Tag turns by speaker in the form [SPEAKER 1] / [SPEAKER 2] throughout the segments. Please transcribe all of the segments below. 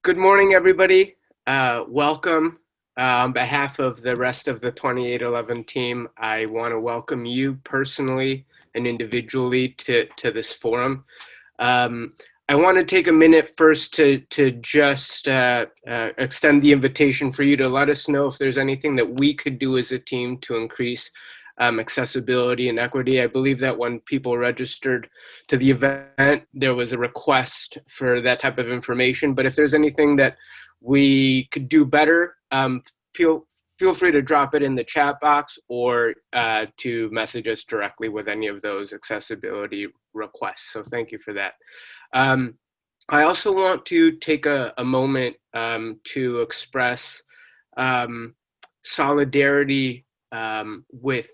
[SPEAKER 1] Good morning, everybody. Welcome. On behalf of the rest of the 2811 team, I want to welcome you personally and individually to this forum. Um, I want to take a minute first to just extend the invitation for you to let us know if there's anything that we could do as a team to increase accessibility and equity. I believe that when people registered to the event, there was a request for that type of information. But if there's anything that we could do better, feel free to drop it in the chat box or to message us directly with any of those accessibility requests. So thank you for that. I also want to take a moment to express solidarity with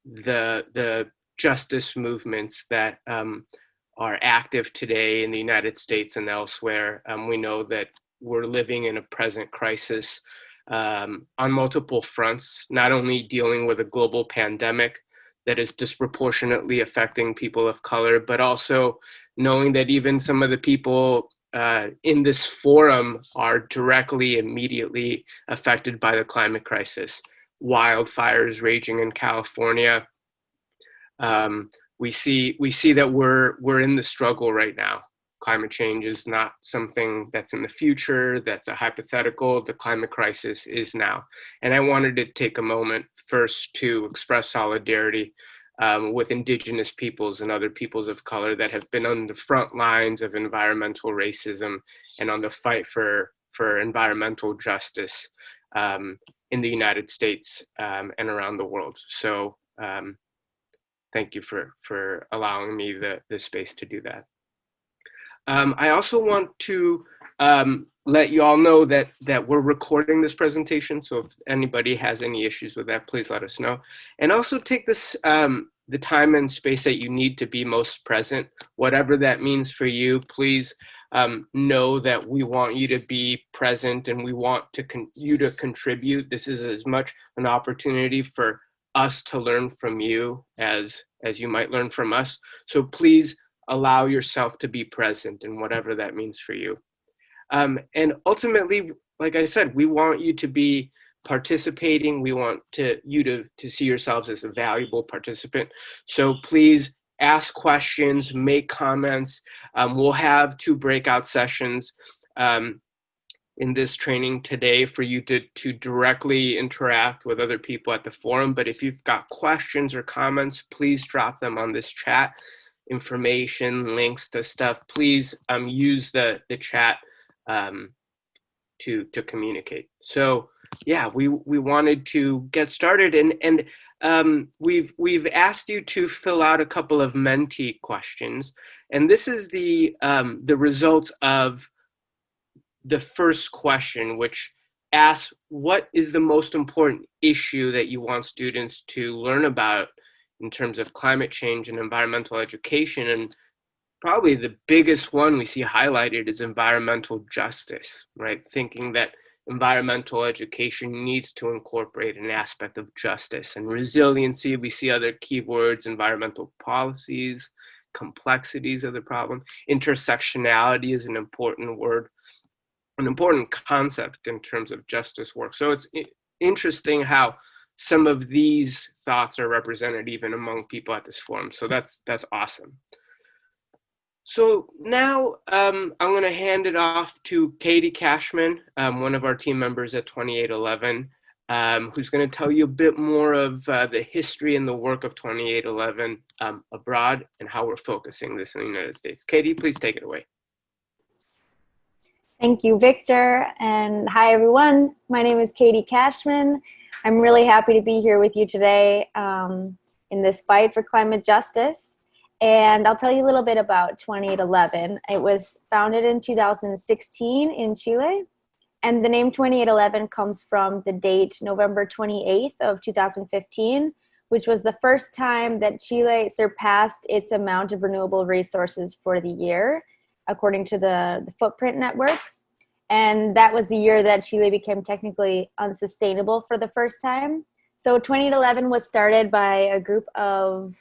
[SPEAKER 1] the justice movements that are active today in the United States and elsewhere. We know that we're living in a present crisis on multiple fronts, not only dealing with a global pandemic that is disproportionately affecting people of color, but also knowing that even some of the people in this forum are directly, immediately affected by the climate crisis. Wildfires raging in California. We see that we're in the struggle right now. Climate change is not something that's in the future, that's a hypothetical. The climate crisis is now. And I wanted to take a moment first to express solidarity with Indigenous peoples and other peoples of color that have been on the front lines of environmental racism and on the fight for environmental justice in the United States and around the world. So thank you for allowing me the space to do that. I also want to let you all know that we're recording this presentation. So if anybody has any issues with that, please let us know. And also take this the time and space that you need to be most present, whatever that means for you. Please know that we want you to be present and we want you to contribute. This is as much an opportunity for us to learn from you as you might learn from us. So please allow yourself to be present in whatever that means for you. And ultimately, like I said, we want you to be participating. We want you to see yourselves as a valuable participant. So please ask questions, make comments. We'll have 2 breakout sessions in this training today for you to directly interact with other people at the forum. But if you've got questions or comments, please drop them on this chat. Information, links to stuff, please use the chat to communicate. So yeah, we wanted to get started, and we've asked you to fill out a couple of Menti questions, and this is the results of the first question, which asks what is the most important issue that you want students to learn about in terms of climate change and environmental education. And probably the biggest one we see highlighted is environmental justice, right? Thinking that environmental education needs to incorporate an aspect of justice and resiliency. We see other keywords: environmental policies, complexities of the problem. Intersectionality is an important word, an important concept in terms of justice work. So it's interesting how some of these thoughts are represented even among people at this forum. So that's awesome. So now I'm going to hand it off to Katie Cashman, one of our team members at 2811, who's going to tell you a bit more of the history and the work of 2811 abroad and how we're focusing this in the United States. Katie, please take it away.
[SPEAKER 2] Thank you, Victor, and hi everyone. My name is Katie Cashman. I'm really happy to be here with you today in this fight for climate justice. And I'll tell you a little bit about 2811. It was founded in 2016 in Chile, and the name 2811 comes from the date November 28th of 2015, which was the first time that Chile surpassed its amount of renewable resources for the year, according to the Footprint Network. And that was the year that Chile became technically unsustainable for the first time. So 2811 was started by a group of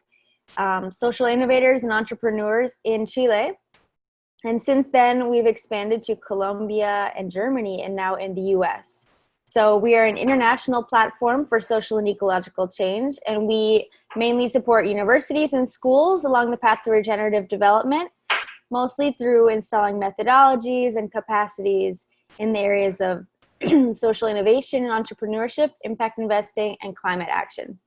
[SPEAKER 2] social innovators and entrepreneurs in Chile And since then, we've expanded to Colombia and Germany, and now in the US. So we are an international platform for social and ecological change, and we mainly support universities and schools along the path to regenerative development, mostly through installing methodologies and capacities in the areas of social innovation and entrepreneurship, impact investing, and climate action.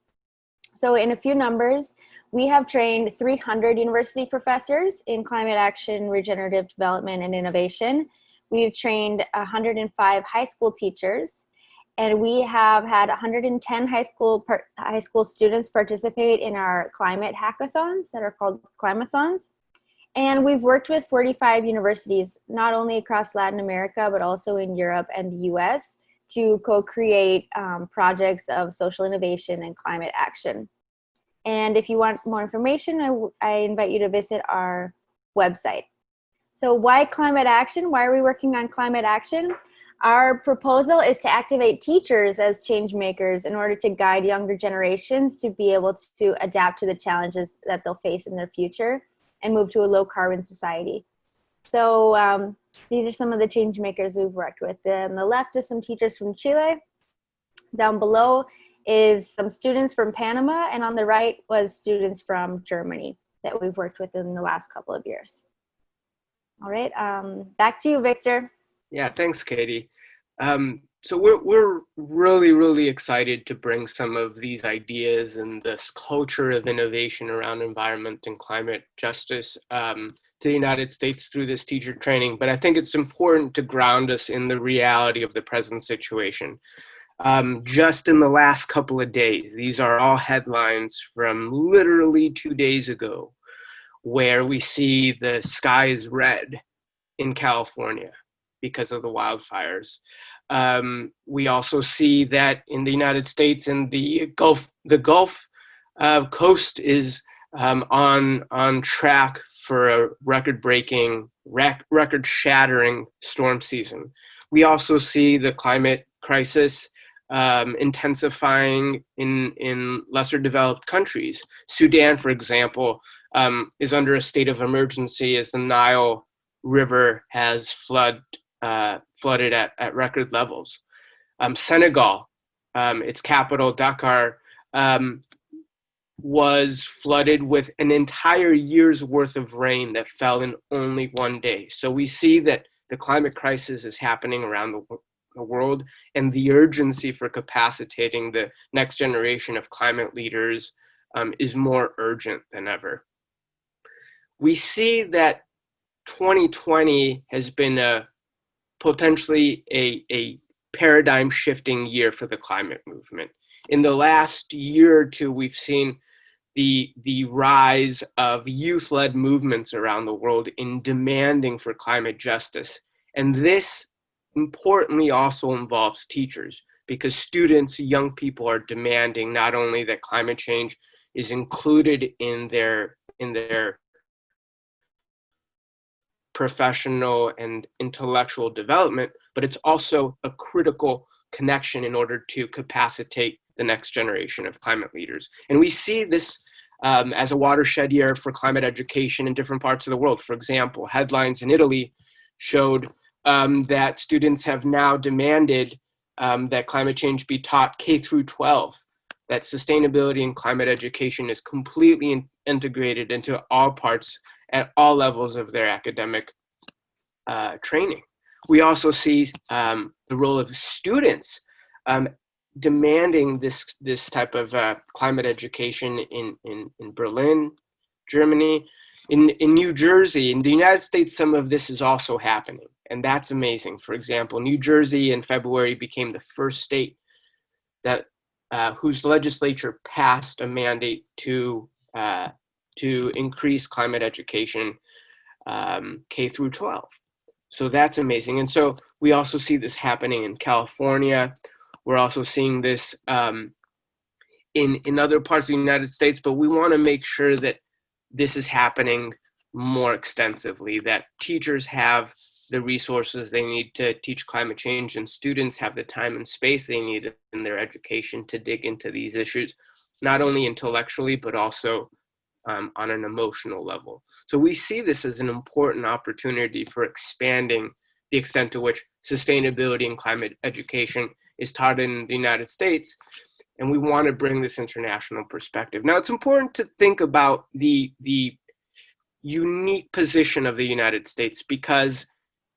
[SPEAKER 2] So in a few numbers, we have trained 300 university professors in climate action, regenerative development, and innovation. We've trained 105 high school teachers, and we have had 110 high school students participate in our climate hackathons that are called climathons. And we've worked with 45 universities, not only across Latin America, but also in Europe and the US, to co-create projects of social innovation and climate action. And if you want more information, I invite you to visit our website. So why climate action? Why are we working on climate action? Our proposal is to activate teachers as change makers in order to guide younger generations to be able to adapt to the challenges that they'll face in their future and move to a low carbon society. So these are some of the change makers we've worked with. On the left is some teachers from Chile. Down below is some students from Panama, and on the right was students from Germany that we've worked with in the last couple of years. All right, back to you, Victor.
[SPEAKER 1] Yeah, thanks, Katie. So we're really excited to bring some of these ideas and this culture of innovation around environment and climate justice to the United States through this teacher training. But I think it's important to ground us in the reality of the present situation. Just in the last couple of days, these are all headlines from literally 2 days ago, where we see the sky is red in California because of the wildfires. We also see that in the United States and the Gulf Coast is on track for a record-breaking, record-shattering storm season. We also see the climate crisis intensifying in lesser developed countries. Sudan, for example, is under a state of emergency as the Nile River has flooded at record levels. Senegal, its capital, Dakar, was flooded with an entire year's worth of rain that fell in only one day. So we see that the climate crisis is happening around the world, and the urgency for capacitating the next generation of climate leaders is more urgent than ever. We see that 2020 has been potentially a paradigm shifting year for the climate movement. In the last year or two, we've seen the rise of youth-led movements around the world in demanding for climate justice. And this importantly also involves teachers, because students, young people, are demanding not only that climate change is included in their professional and intellectual development, but it's also a critical connection in order to capacitate the next generation of climate leaders. And we see this as a watershed year for climate education in different parts of the world. For example, headlines in Italy showed that students have now demanded that climate change be taught K through 12, that sustainability and climate education is completely integrated into all parts at all levels of their academic training. We also see the role of students demanding this type of climate education in Berlin, Germany, in New Jersey. In the United States, some of this is also happening, and that's amazing. For example, New Jersey in February became the first state that whose legislature passed a mandate to increase climate education K through 12. So that's amazing. And so we also see this happening in California. We're also seeing this in other parts of the United States, but we want to make sure that this is happening more extensively, that teachers have the resources they need to teach climate change, and students have the time and space they need in their education to dig into these issues, not only intellectually, but also on an emotional level. So we see this as an important opportunity for expanding the extent to which sustainability and climate education is taught in the United States. And we want to bring this international perspective. Now, it's important to think about the unique position of the United States, because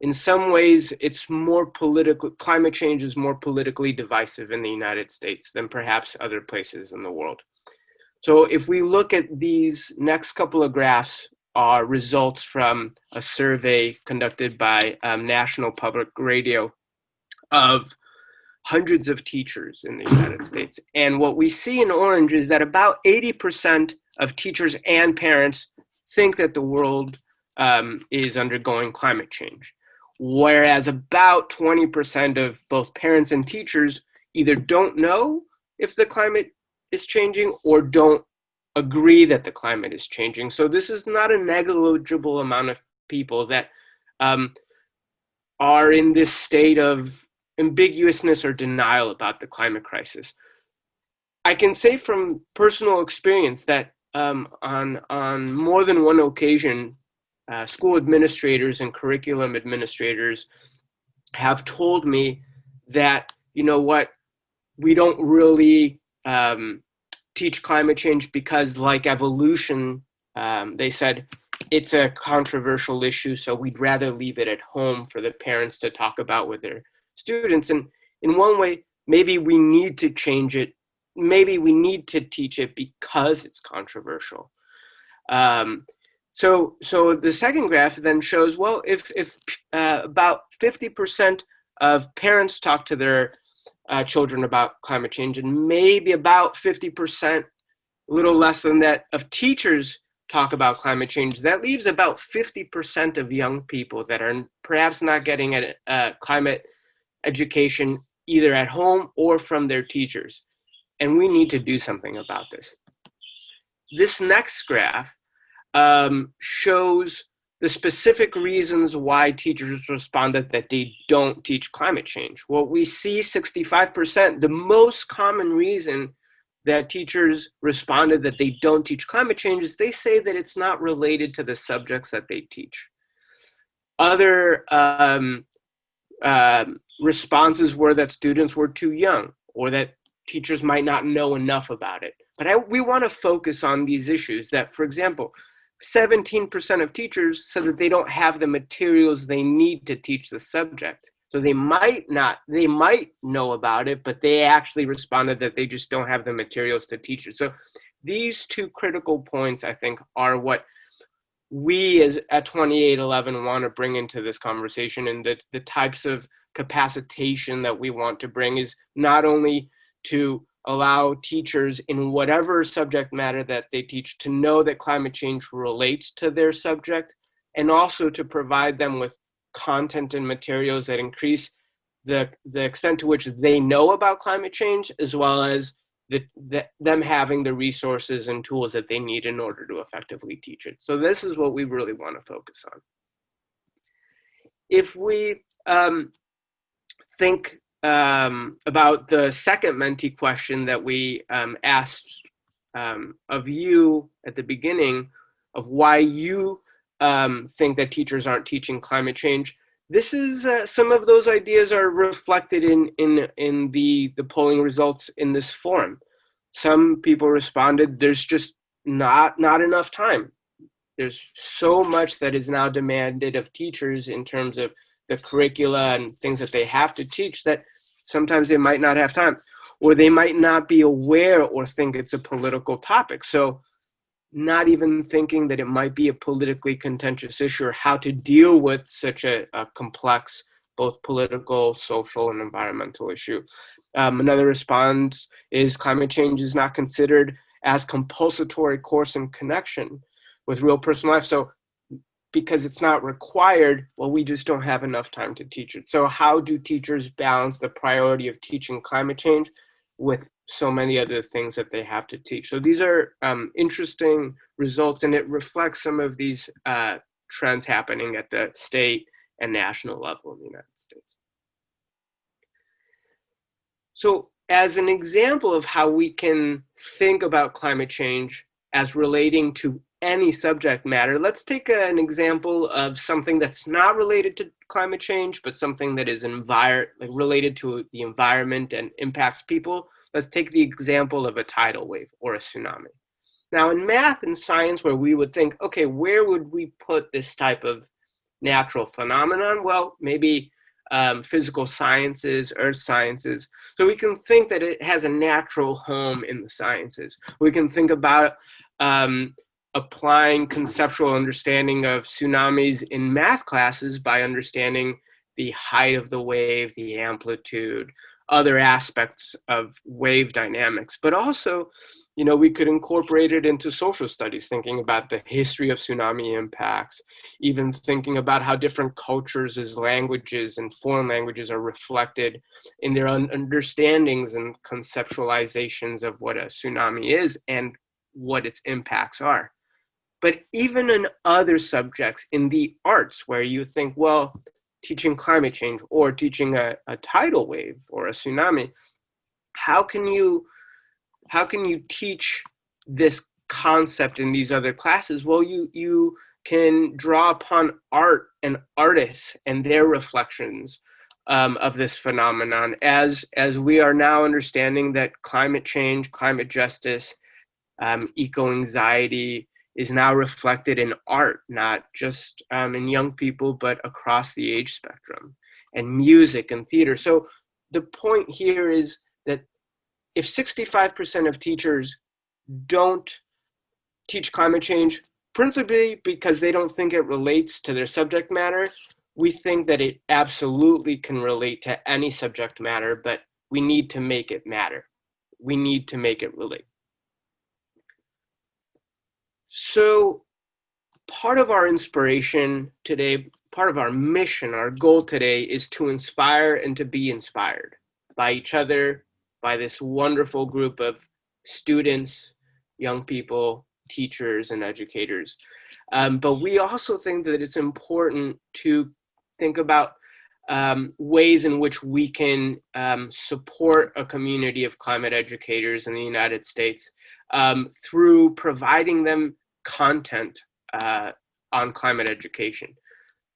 [SPEAKER 1] in some ways it's more political, climate change is more politically divisive in the United States than perhaps other places in the world. So if we look at these next couple of graphs, are results from a survey conducted by National Public Radio of hundreds of teachers in the United States. And what we see in orange is that about 80% of teachers and parents think that the world is undergoing climate change, whereas about 20% of both parents and teachers either don't know if the climate is changing or don't agree that the climate is changing. So this is not a negligible amount of people that are in this state of ambiguousness or denial about the climate crisis. I can say from personal experience that on more than one occasion, school administrators and curriculum administrators have told me that, you know what, we don't really teach climate change because, like evolution, they said, it's a controversial issue, so we'd rather leave it at home for the parents to talk about with their students. And in one way, maybe we need to change it. Maybe we need to teach it because it's controversial. So the second graph then shows, well, if about 50% of parents talk to their children about climate change, and maybe about 50%, a little less than that, of teachers talk about climate change, that leaves about 50% of young people that are perhaps not getting a climate education either at home or from their teachers. And we need to do something about this. This next graph shows the specific reasons why teachers responded that they don't teach climate change. Well, we see 65%, the most common reason that teachers responded that they don't teach climate change is they say that it's not related to the subjects that they teach. Other responses were that students were too young, or that teachers might not know enough about it. But we want to focus on these issues that, for example, 17% of teachers said that they don't have the materials they need to teach the subject. So they might know about it, but they actually responded that they just don't have the materials to teach it. So these two critical points, I think, are what we at 2811 want to bring into this conversation, and the types of capacitation that we want to bring is not only to allow teachers in whatever subject matter that they teach to know that climate change relates to their subject, and also to provide them with content and materials that increase the extent to which they know about climate change, as well as them having the resources and tools that they need in order to effectively teach it. So this is what we really want to focus on. If we think about the second Menti question that we asked of you at the beginning, of why you think that teachers aren't teaching climate change, this is some of those ideas are reflected in the polling results in this forum. Some people responded, there's just not enough time. There's so much that is now demanded of teachers in terms of the curricula and things that they have to teach that sometimes they might not have time, or they might not be aware or think it's a political topic. So not even thinking that it might be a politically contentious issue or how to deal with such a complex, both political, social, and environmental issue. Another response is climate change is not considered as compulsory course in connection with real personal life. So because it's not required, well, we just don't have enough time to teach it. So how do teachers balance the priority of teaching climate change with so many other things that they have to teach? So these are interesting results, and it reflects some of these trends happening at the state and national level in the United States. So as an example of how we can think about climate change as relating to any subject matter. Let's take an example of something that's not related to climate change, but something that is related to the environment and impacts people. Let's take the example of a tidal wave or a tsunami. Now, in math and science, where we would think, okay, where would we put this type of natural phenomenon? Well, maybe physical sciences, earth sciences. So we can think that it has a natural home in the sciences. We can think about applying conceptual understanding of tsunamis in math classes by understanding the height of the wave, the amplitude, other aspects of wave dynamics. But also, we could incorporate it into social studies, thinking about the history of tsunami impacts, even thinking about how different cultures as languages and foreign languages are reflected in their understandings and conceptualizations of what a tsunami is and what its impacts are. But even in other subjects, in the arts, where you think, well, teaching climate change or teaching a tidal wave or a tsunami, how can you teach this concept in these other classes? Well, you can draw upon art and artists and their reflections of this phenomenon, as we are now understanding that climate change, climate justice, eco-anxiety is now reflected in art, not just in young people, but across the age spectrum, and music and theater. So the point here is that if 65% of teachers don't teach climate change, principally because they don't think it relates to their subject matter, we think that it absolutely can relate to any subject matter, but we need to make it matter. We need to make it relate. So part of our inspiration today, part of our mission, our goal today is to inspire and to be inspired by each other, by this wonderful group of students, young people, teachers, and educators. But we also think that it's important to think about ways in which we can support a community of climate educators in the United States through providing them content on climate education.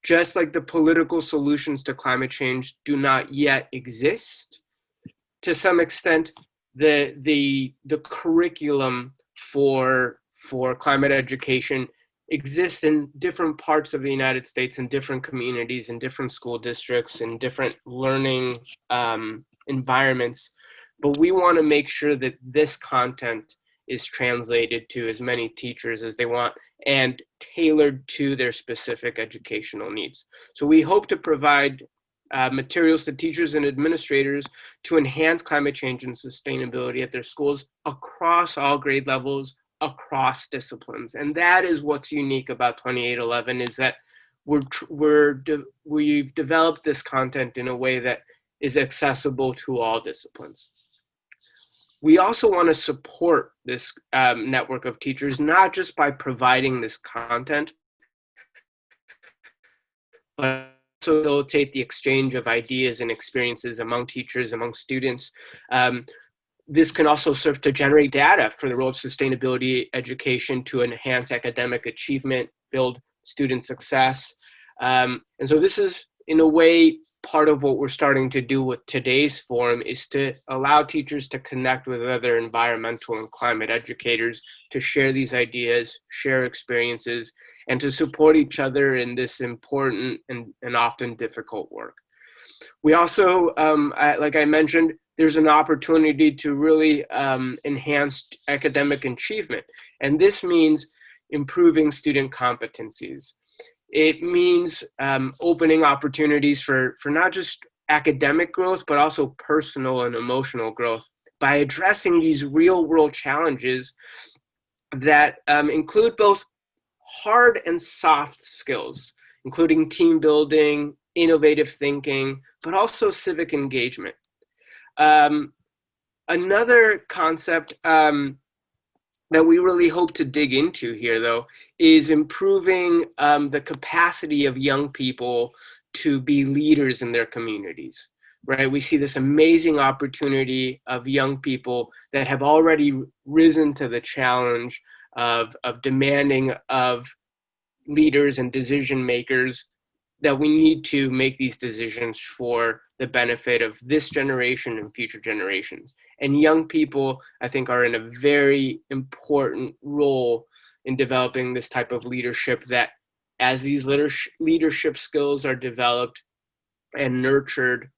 [SPEAKER 1] Just like the political solutions to climate change do not yet exist, to some extent, the curriculum for climate education exists in different parts of the United States, in different communities, in different school districts, in different learning environments. But we want to make sure that this content is translated to as many teachers as they want and tailored to their specific educational needs. So we hope to provide materials to teachers and administrators to enhance climate change and sustainability at their schools across all grade levels, across disciplines. And that is what's unique about 2811, is that we've developed this content in a way that is accessible to all disciplines. We also want to support this network of teachers, not just by providing this content, but also facilitate the exchange of ideas and experiences among teachers, among students. This can also serve to generate data for the role of sustainability education to enhance academic achievement, build student success. And so this is, in a way, part of what we're starting to do with today's forum, is to allow teachers to connect with other environmental and climate educators, to share these ideas, share experiences, and to support each other in this important and often difficult work. We also, like I mentioned, there's an opportunity to really enhance academic achievement. And this means improving student competencies. It means opening opportunities for not just academic growth, but also personal and emotional growth by addressing these real world challenges that include both hard and soft skills, including team building, innovative thinking, but also civic engagement. Another concept that we really hope to dig into here, though, is improving the capacity of young people to be leaders in their communities, right? We see this amazing opportunity of young people that have already risen to the challenge of demanding of leaders and decision makers that we need to make these decisions for the benefit of this generation and future generations. And young people, I think, are in a very important role in developing this type of leadership, that as these leadership skills are developed and nurtured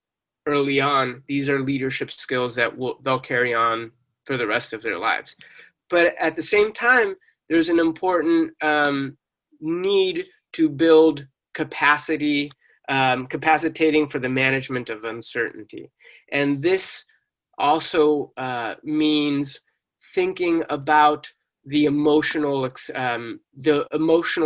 [SPEAKER 1] early on, these are leadership skills that they'll carry on for the rest of their lives. But at the same time, there's an important need to build capacity, capacitating for the management of uncertainty. And this also means thinking about the emotional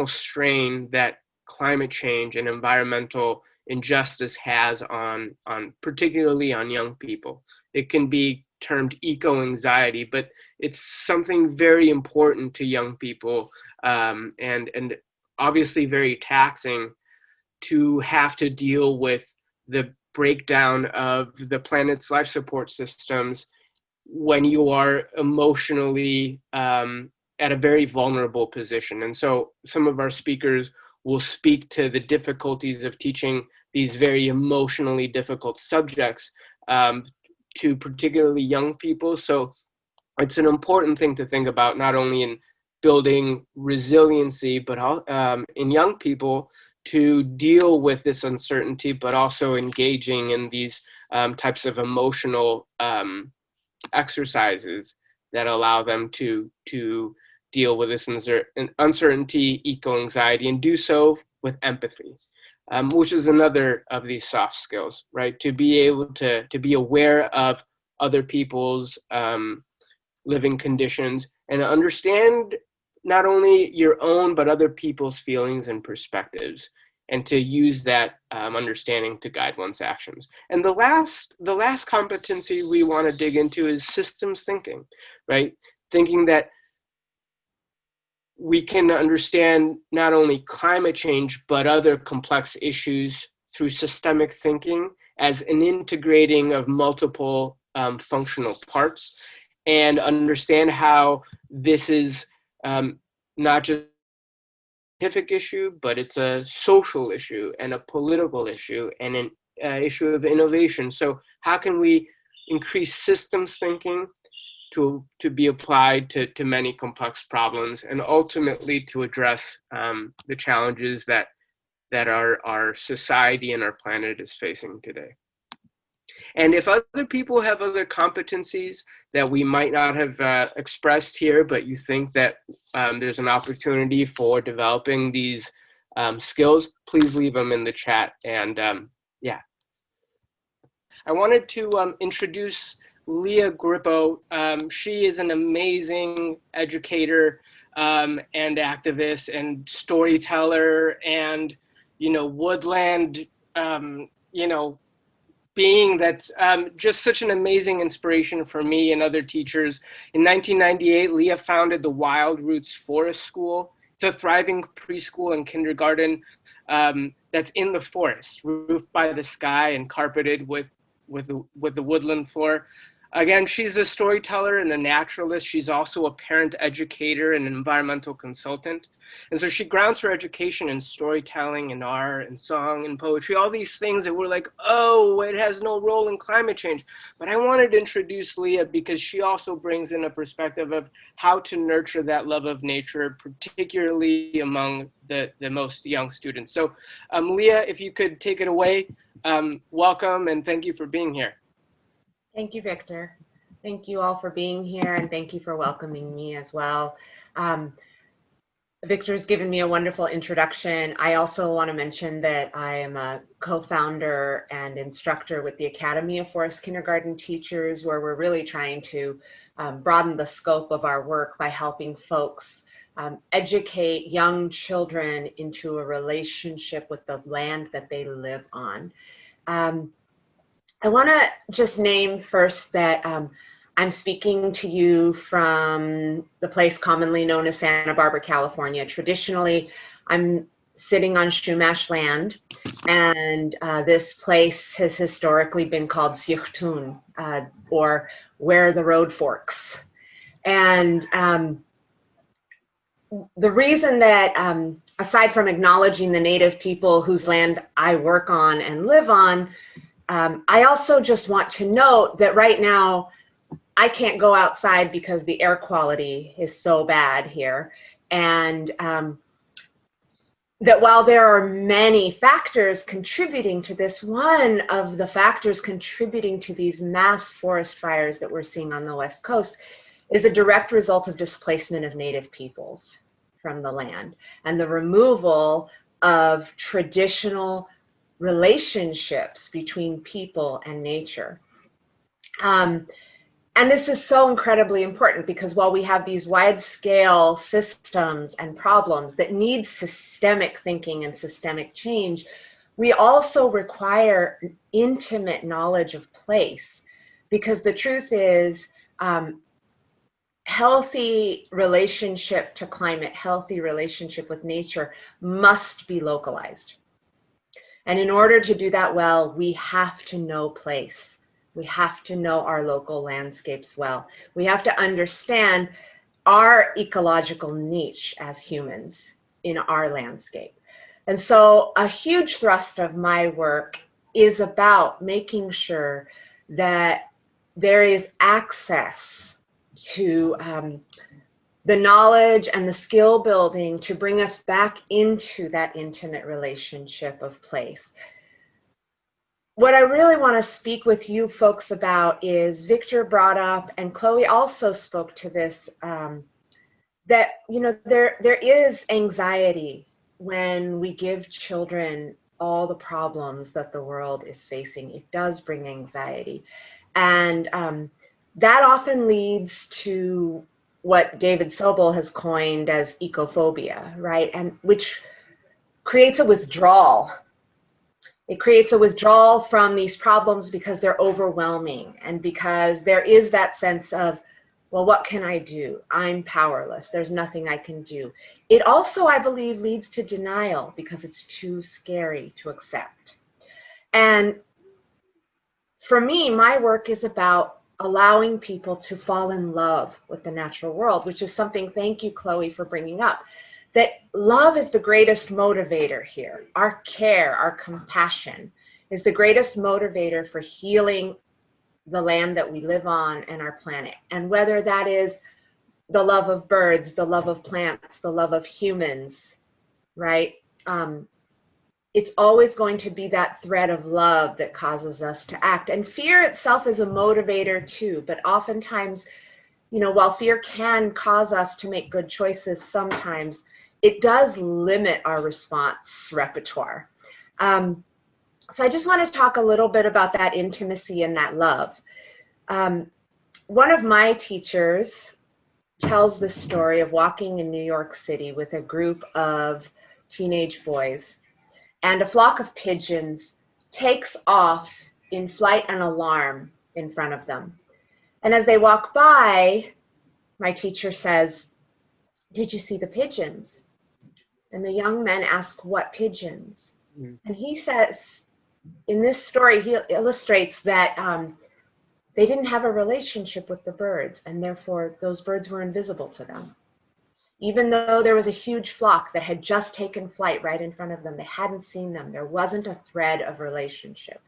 [SPEAKER 1] strain that climate change and environmental injustice has on particularly on young people. It can be termed eco-anxiety, but it's something very important to young people, and obviously very taxing to have to deal with the breakdown of the planet's life support systems when you are emotionally at a very vulnerable position. And so some of our speakers will speak to the difficulties of teaching these very emotionally difficult subjects to particularly young people. So it's an important thing to think about, not only in building resiliency, but in young people to deal with this uncertainty, but also engaging in these types of emotional exercises that allow them to deal with this uncertainty, eco-anxiety, and do so with empathy, which is another of these soft skills, right? To be able to be aware of other people's living conditions and understand not only your own, but other people's feelings and perspectives, and to use that understanding to guide one's actions. And the last competency we want to dig into is systems thinking, right? Thinking that we can understand not only climate change, but other complex issues through systemic thinking as an integrating of multiple functional parts, and understand how this is not just a scientific issue, but it's a social issue and a political issue and an issue of innovation. So how can we increase systems thinking to be applied to many complex problems, and ultimately to address the challenges that our society and our planet is facing today? And if other people have other competencies that we might not have expressed here, but you think that there's an opportunity for developing these skills, please leave them in the chat. And yeah, I wanted to introduce Leah Grippo. She is an amazing educator and activist and storyteller, and woodland, being that's just such an amazing inspiration for me and other teachers. In 1998, Leah founded the Wild Roots Forest School. It's a thriving preschool and kindergarten that's in the forest, roofed by the sky and carpeted with the woodland floor. Again, she's a storyteller and a naturalist. She's also a parent educator and an environmental consultant. And so she grounds her education in storytelling and art and song and poetry, all these things that we're like, oh, it has no role in climate change. But I wanted to introduce Leah because she also brings in a perspective of how to nurture that love of nature, particularly among the most young students. So Leah, if you could take it away, welcome and thank you for being here.
[SPEAKER 3] Thank you, Victor. Thank you all for being here, and thank you for welcoming me as well. Victor's given me a wonderful introduction. I also want to mention that I am a co-founder and instructor with the Academy of Forest Kindergarten Teachers, where we're really trying to broaden the scope of our work by helping folks educate young children into a relationship with the land that they live on. I want to just name first that I'm speaking to you from the place commonly known as Santa Barbara, California. Traditionally, I'm sitting on Chumash land, and this place has historically been called Siuchtun, or where the road forks. And the reason that, aside from acknowledging the Native people whose land I work on and live on, I also just want to note that right now I can't go outside because the air quality is so bad here. And that while there are many factors contributing to this, one of the factors contributing to these mass forest fires that we're seeing on the West Coast is a direct result of displacement of Native peoples from the land and the removal of traditional relationships between people and nature. And this is so incredibly important because while we have these wide-scale systems and problems that need systemic thinking and systemic change, we also require intimate knowledge of place, because the truth is, healthy relationship to climate, healthy relationship with nature must be localized. And in order to do that well, we have to know place. We have to know our local landscapes well. We have to understand our ecological niche as humans in our landscape. And so a huge thrust of my work is about making sure that there is access to the knowledge and the skill building to bring us back into that intimate relationship of place. What I really want to speak with you folks about is, Victor brought up, and Chloe also spoke to this, that, you know, there is anxiety when we give children all the problems that the world is facing. It does bring anxiety. And that often leads to what David Sobel has coined as ecophobia, right? And which creates a withdrawal. It creates a withdrawal from these problems because they're overwhelming and because there is that sense of, well, what can I do? I'm powerless. There's nothing I can do. It also, I believe, leads to denial because it's too scary to accept. And for me, my work is about allowing people to fall in love with the natural world, which is something, thank you, Chloe, for bringing up. That love is the greatest motivator here. Our care, our compassion is the greatest motivator for healing the land that we live on and our planet. And whether that is the love of birds, the love of plants, the love of humans, right? It's always going to be that thread of love that causes us to act. And fear itself is a motivator too, but oftentimes, you know, while fear can cause us to make good choices sometimes, it does limit our response repertoire. So I just want to talk a little bit about that intimacy and that love. One of my teachers tells the story of walking in New York City with a group of teenage boys, and a flock of pigeons takes off in flight and alarm in front of them. And as they walk by, my teacher says, "Did you see the pigeons?" And the young men ask, "What pigeons?" And he says, in this story, he illustrates that they didn't have a relationship with the birds, and therefore those birds were invisible to them. Even though there was a huge flock that had just taken flight right in front of them, they hadn't seen them. There wasn't a thread of relationship.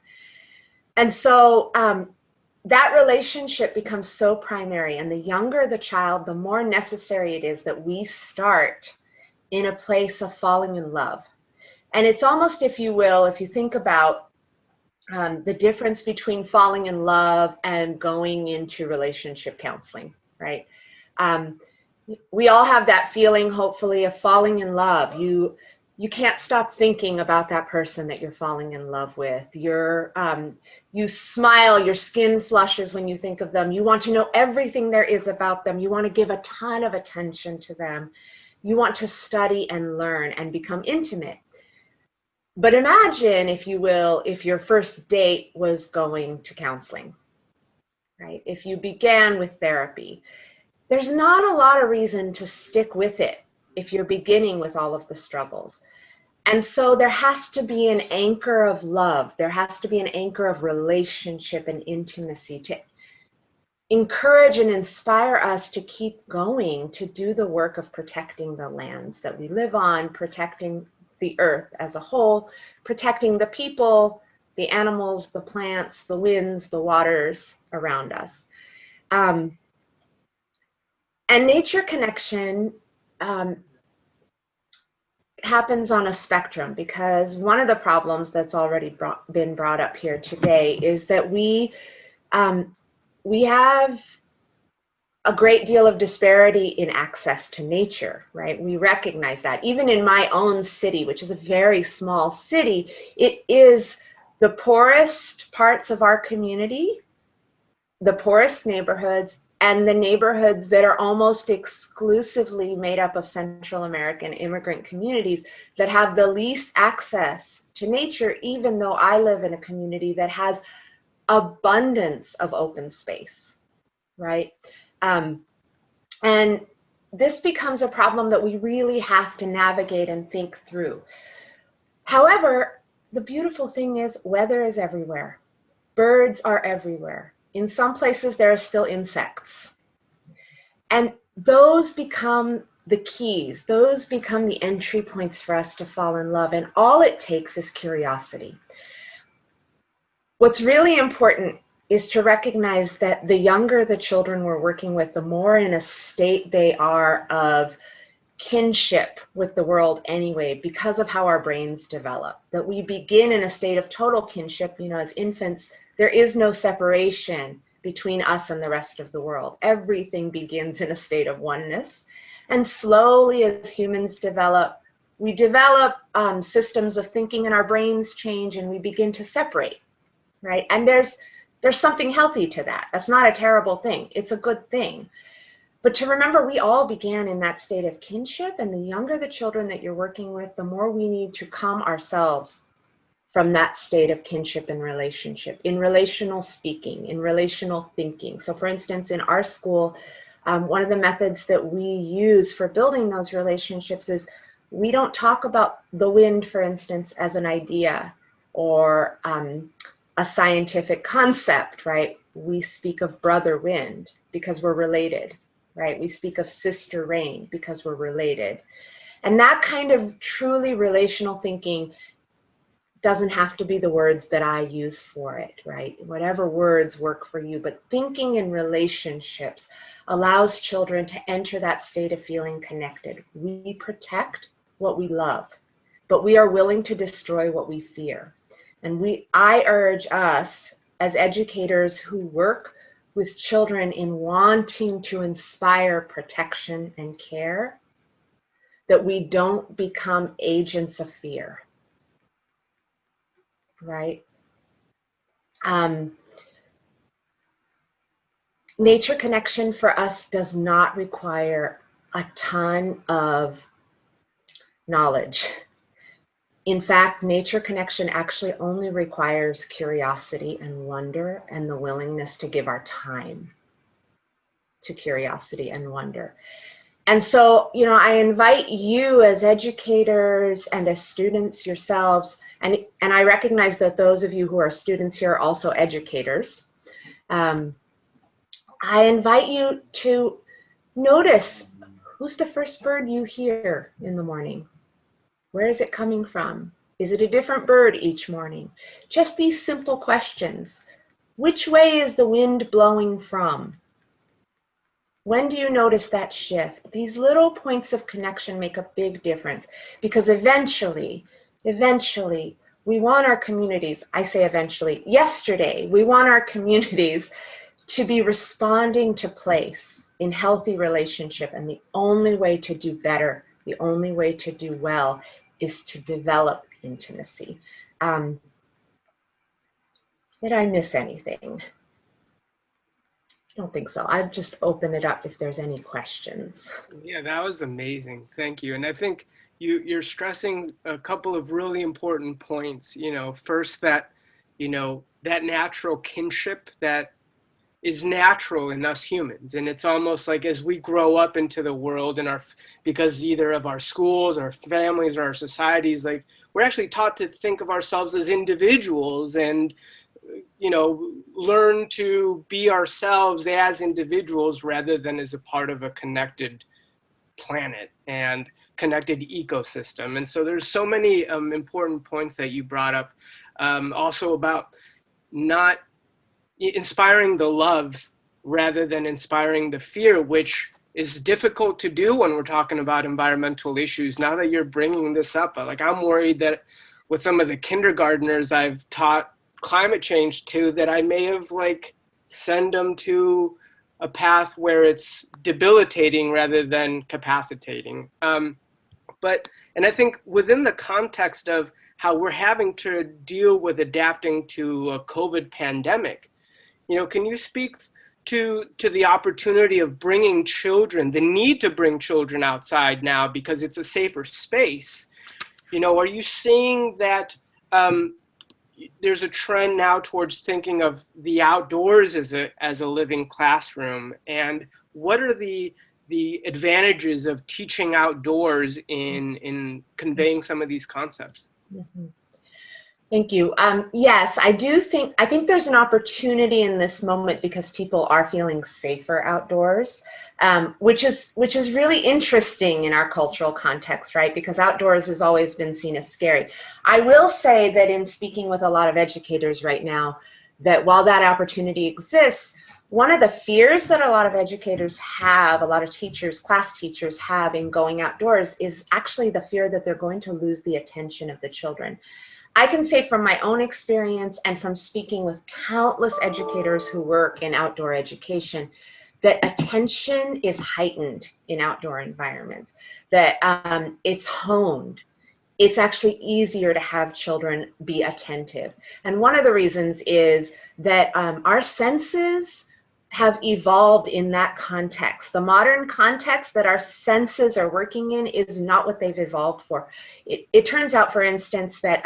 [SPEAKER 3] And so that relationship becomes so primary, and the younger the child, the more necessary it is that we start in a place of falling in love. And it's almost, if you will, if you think about the difference between falling in love and going into relationship counseling, right? We all have that feeling, hopefully, of falling in love. You can't stop thinking about that person that you're falling in love with. You smile, your skin flushes when you think of them. You want to know everything there is about them. You want to give a ton of attention to them. You want to study and learn and become intimate. But imagine, if you will, if your first date was going to counseling, right? If you began with therapy, there's not a lot of reason to stick with it if you're beginning with all of the struggles. And so there has to be an anchor of love. There has to be an anchor of relationship and intimacy encourage and inspire us to keep going, to do the work of protecting the lands that we live on, protecting the earth as a whole, protecting the people, the animals, the plants, the winds, the waters around us. And nature connection happens on a spectrum, because one of the problems that's already been brought up here today is that we have a great deal of disparity in access to nature, right? We recognize that. Even in my own city, which is a very small city, it is the poorest parts of our community, the poorest neighborhoods, and the neighborhoods that are almost exclusively made up of Central American immigrant communities that have the least access to nature, even though I live in a community that has abundance of open space, right? And this becomes a problem that we really have to navigate and think through. However, the beautiful thing is weather is everywhere. Birds are everywhere. In some places, there are still insects. And those become the keys. Those become the entry points for us to fall in love. And all it takes is curiosity. What's really important is to recognize that the younger the children we're working with, the more in a state they are of kinship with the world anyway, because of how our brains develop. That we begin in a state of total kinship. You know, as infants, there is no separation between us and the rest of the world. Everything begins in a state of oneness. And slowly, as humans develop, we develop systems of thinking, and our brains change, and we begin to separate, right? And there's something healthy to that. That's not a terrible thing. It's a good thing. But to remember, we all began in that state of kinship, and the younger the children that you're working with, the more we need to come ourselves from that state of kinship and relationship, in relational speaking, in relational thinking. So for instance, in our school, one of the methods that we use for building those relationships is we don't talk about the wind, for instance, as an idea or a scientific concept, right? We speak of brother wind because we're related, right? We speak of sister rain because we're related. And that kind of truly relational thinking doesn't have to be the words that I use for it, right? Whatever words work for you, but thinking in relationships allows children to enter that state of feeling connected. We protect what we love, but we are willing to destroy what we fear. And I urge us as educators who work with children in wanting to inspire protection and care, that we don't become agents of fear, right? Nature connection for us does not require a ton of knowledge. In fact, nature connection actually only requires curiosity and wonder and the willingness to give our time to curiosity and wonder. And so, you know, I invite you as educators and as students yourselves, and I recognize that those of you who are students here are also educators. I invite you to notice, who's the first bird you hear in the morning? Where is it coming from? Is it a different bird each morning? Just these simple questions. Which way is the wind blowing from? When do you notice that shift? These little points of connection make a big difference, because eventually, we want our communities, I say eventually, yesterday, we want our communities to be responding to place in healthy relationship. And the only way to do better, the only way to do well, is to develop intimacy. Did I miss anything? I don't think so. I'd just open it up if there's any questions.
[SPEAKER 1] Yeah, that was amazing. Thank you. And I think you're stressing a couple of really important points. You know, first that, you know, that natural kinship that is natural in us humans. And it's almost like as we grow up into the world and because either of our schools, our families, or our societies, like we're actually taught to think of ourselves as individuals and learn to be ourselves as individuals rather than as a part of a connected planet and connected ecosystem. And so there's so many important points that you brought up, also about not inspiring the love rather than inspiring the fear, which is difficult to do when we're talking about environmental issues. Now that you're bringing this up, like, I'm worried that with some of the kindergartners I've taught climate change to, that I may have send them to a path where it's debilitating rather than capacitating. And I think within the context of how we're having to deal with adapting to a COVID pandemic, can you speak to the opportunity of bringing children, the need to bring children outside now because it's a safer space? Are you seeing that there's a trend now towards thinking of the outdoors as a living classroom? And what are the advantages of teaching outdoors in conveying some of these concepts?
[SPEAKER 3] Mm-hmm. Thank you. Yes, I think there's an opportunity in this moment because people are feeling safer outdoors, which is really interesting in our cultural context, right? Because outdoors has always been seen as scary. I will say that in speaking with a lot of educators right now, that while that opportunity exists, one of the fears that a lot of educators have, a lot of teachers, class teachers have in going outdoors is actually the fear that they're going to lose the attention of the children. I can say from my own experience and from speaking with countless educators who work in outdoor education, that attention is heightened in outdoor environments, that it's honed. It's actually easier to have children be attentive. And one of the reasons is that our senses have evolved in that context. The modern context that our senses are working in is not what they've evolved for. It turns out, for instance, that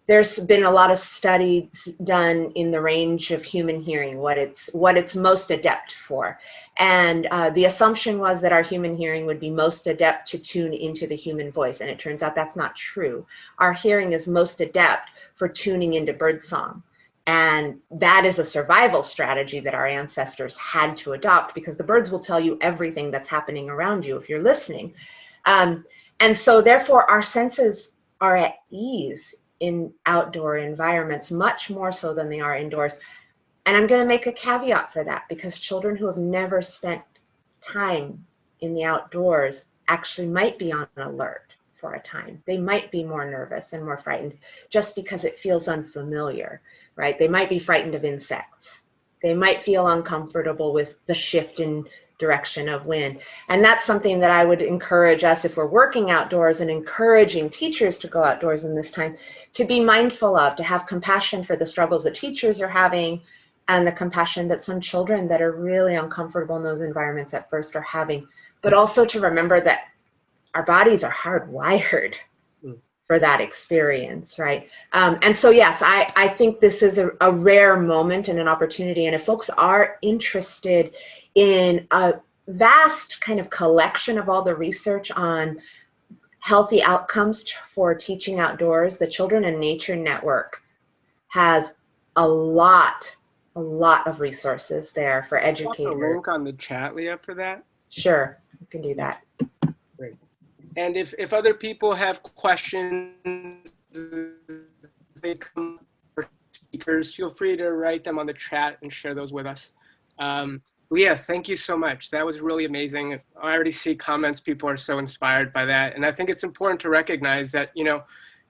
[SPEAKER 3] there's been a lot of studies done in the range of human hearing, what it's most adept for. And the assumption was that our human hearing would be most adept to tune into the human voice. And it turns out that's not true. Our hearing is most adept for tuning into birdsong. And that is a survival strategy that our ancestors had to adopt because the birds will tell you everything that's happening around you if you're listening. And so therefore our senses are at ease in outdoor environments, much more so than they are indoors. And I'm going to make a caveat for that because children who have never spent time in the outdoors actually might be on alert for a time. They might be more nervous and more frightened just because it feels unfamiliar, right? They might be frightened of insects. They might feel uncomfortable with the shift in direction of wind. And that's something that I would encourage us, if we're working outdoors and encouraging teachers to go outdoors in this time, to be mindful of, to have compassion for the struggles that teachers are having and the compassion that some children that are really uncomfortable in those environments at first are having, but also to remember that our bodies are hardwired for that experience, right? And so, yes, I think this is a rare moment and an opportunity. And if folks are interested in a vast kind of collection of all the research on healthy outcomes for teaching outdoors, the Children in Nature Network has a lot of resources there for educators.
[SPEAKER 1] Put the link on the chat, Leah, for that?
[SPEAKER 3] Sure, you can do that.
[SPEAKER 1] Great. And if other people have questions, they come for speakers, feel free to write them on the chat and share those with us. Leah, thank you so much. That was really amazing. I already see comments. People are so inspired by that. And I think it's important to recognize that,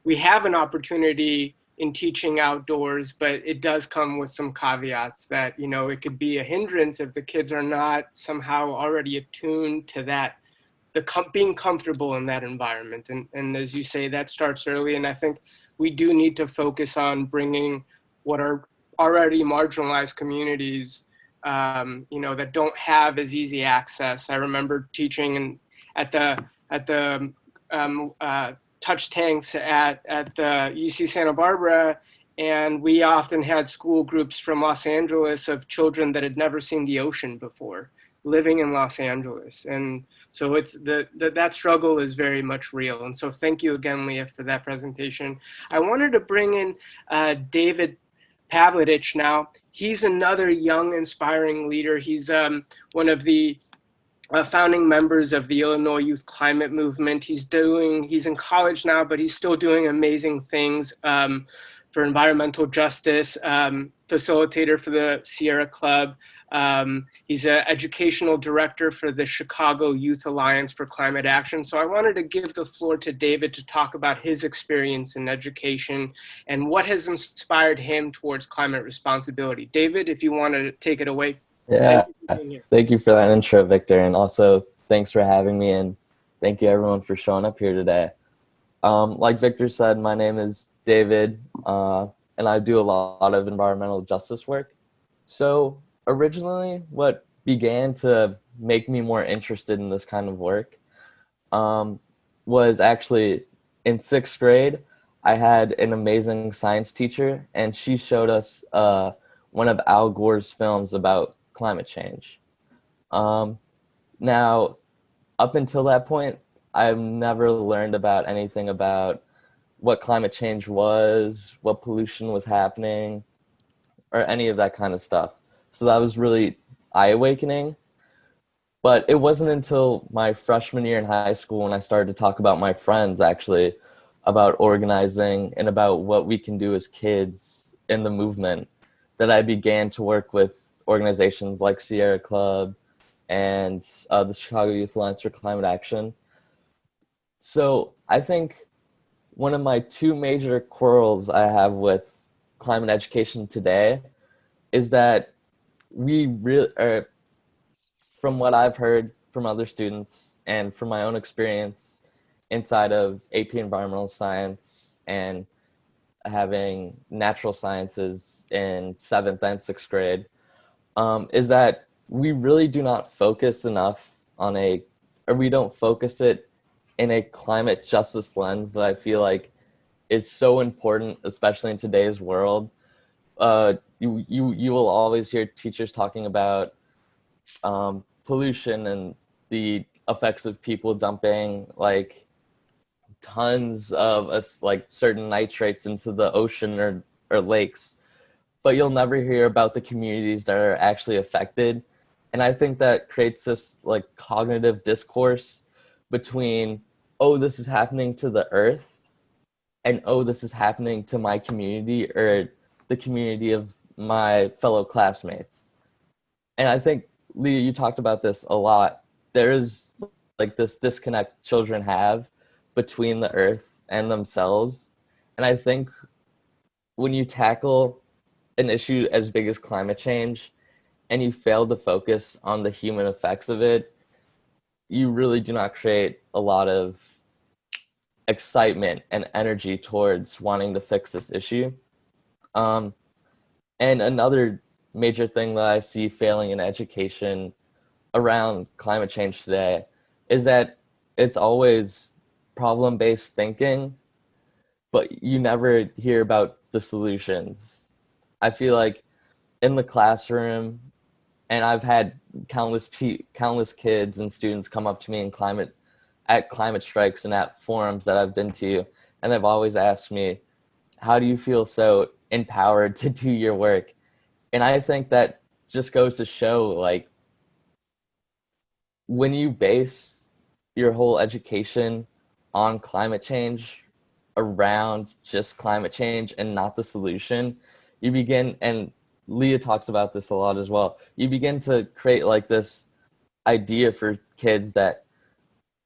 [SPEAKER 1] we have an opportunity in teaching outdoors, but it does come with some caveats that, it could be a hindrance if the kids are not somehow already attuned to that, being comfortable in that environment. And as you say, that starts early. And I think we do need to focus on bringing what are already marginalized communities, that don't have as easy access. I remember teaching at the touch tanks at the UC Santa Barbara, and we often had school groups from Los Angeles of children that had never seen the ocean before, living in Los Angeles. And so it's that struggle is very much real. And so thank you again, Leah, for that presentation. I wanted to bring in David Pavlidich now. He's another young, inspiring leader. He's one of the founding members of the Illinois Youth Climate Movement. He's in college now, but he's still doing amazing things for environmental justice, facilitator for the Sierra Club. He's an educational director for the Chicago Youth Alliance for Climate Action. So I wanted to give the floor to David to talk about his experience in education and what has inspired him towards climate responsibility. David, if you want to take it away.
[SPEAKER 4] Yeah, thank you for that intro, Victor, and also thanks for having me, and thank you everyone for showing up here today. Like Victor said, my name is David, and I do a lot of environmental justice work. So originally, what began to make me more interested in this kind of work was actually in 6th grade. I had an amazing science teacher, and she showed us one of Al Gore's films about climate change. Now, up until that point, I've never learned about anything about what climate change was, what pollution was happening, or any of that kind of stuff. So that was really eye-awakening. But it wasn't until my freshman year in high school when I started to talk about my friends actually about organizing and about what we can do as kids in the movement that I began to work with organizations like Sierra Club and the Chicago Youth Alliance for Climate Action. So I think one of my 2 major quarrels I have with climate education today is that we really, from what I've heard from other students and from my own experience inside of AP Environmental Science and having natural sciences in 7th and 6th grade, is that we really do not focus enough on we don't focus it in a climate justice lens that I feel like is so important, especially in today's world. You will always hear teachers talking about pollution and the effects of people dumping like tons of like certain nitrates into the ocean or lakes, but you'll never hear about the communities that are actually affected. And I think that creates this like cognitive discourse between, oh, this is happening to the earth, and oh, this is happening to my community or the community of my fellow classmates. And I think, Leah, you talked about this a lot. There is like this disconnect children have between the earth and themselves. And I think when you tackle an issue as big as climate change and you fail to focus on the human effects of it, you really do not create a lot of excitement and energy towards wanting to fix this issue. And another major thing that I see failing in education around climate change today is that it's always problem-based thinking, but you never hear about the solutions. I feel like in the classroom, and I've had countless kids and students come up to me at climate strikes and at forums that I've been to, and they've always asked me, how do you feel so empowered to do your work? And I think that just goes to show, like, when you base your whole education on climate change around just climate change and not the solution, you begin, and Leah talks about this a lot as well, you begin to create like this idea for kids that,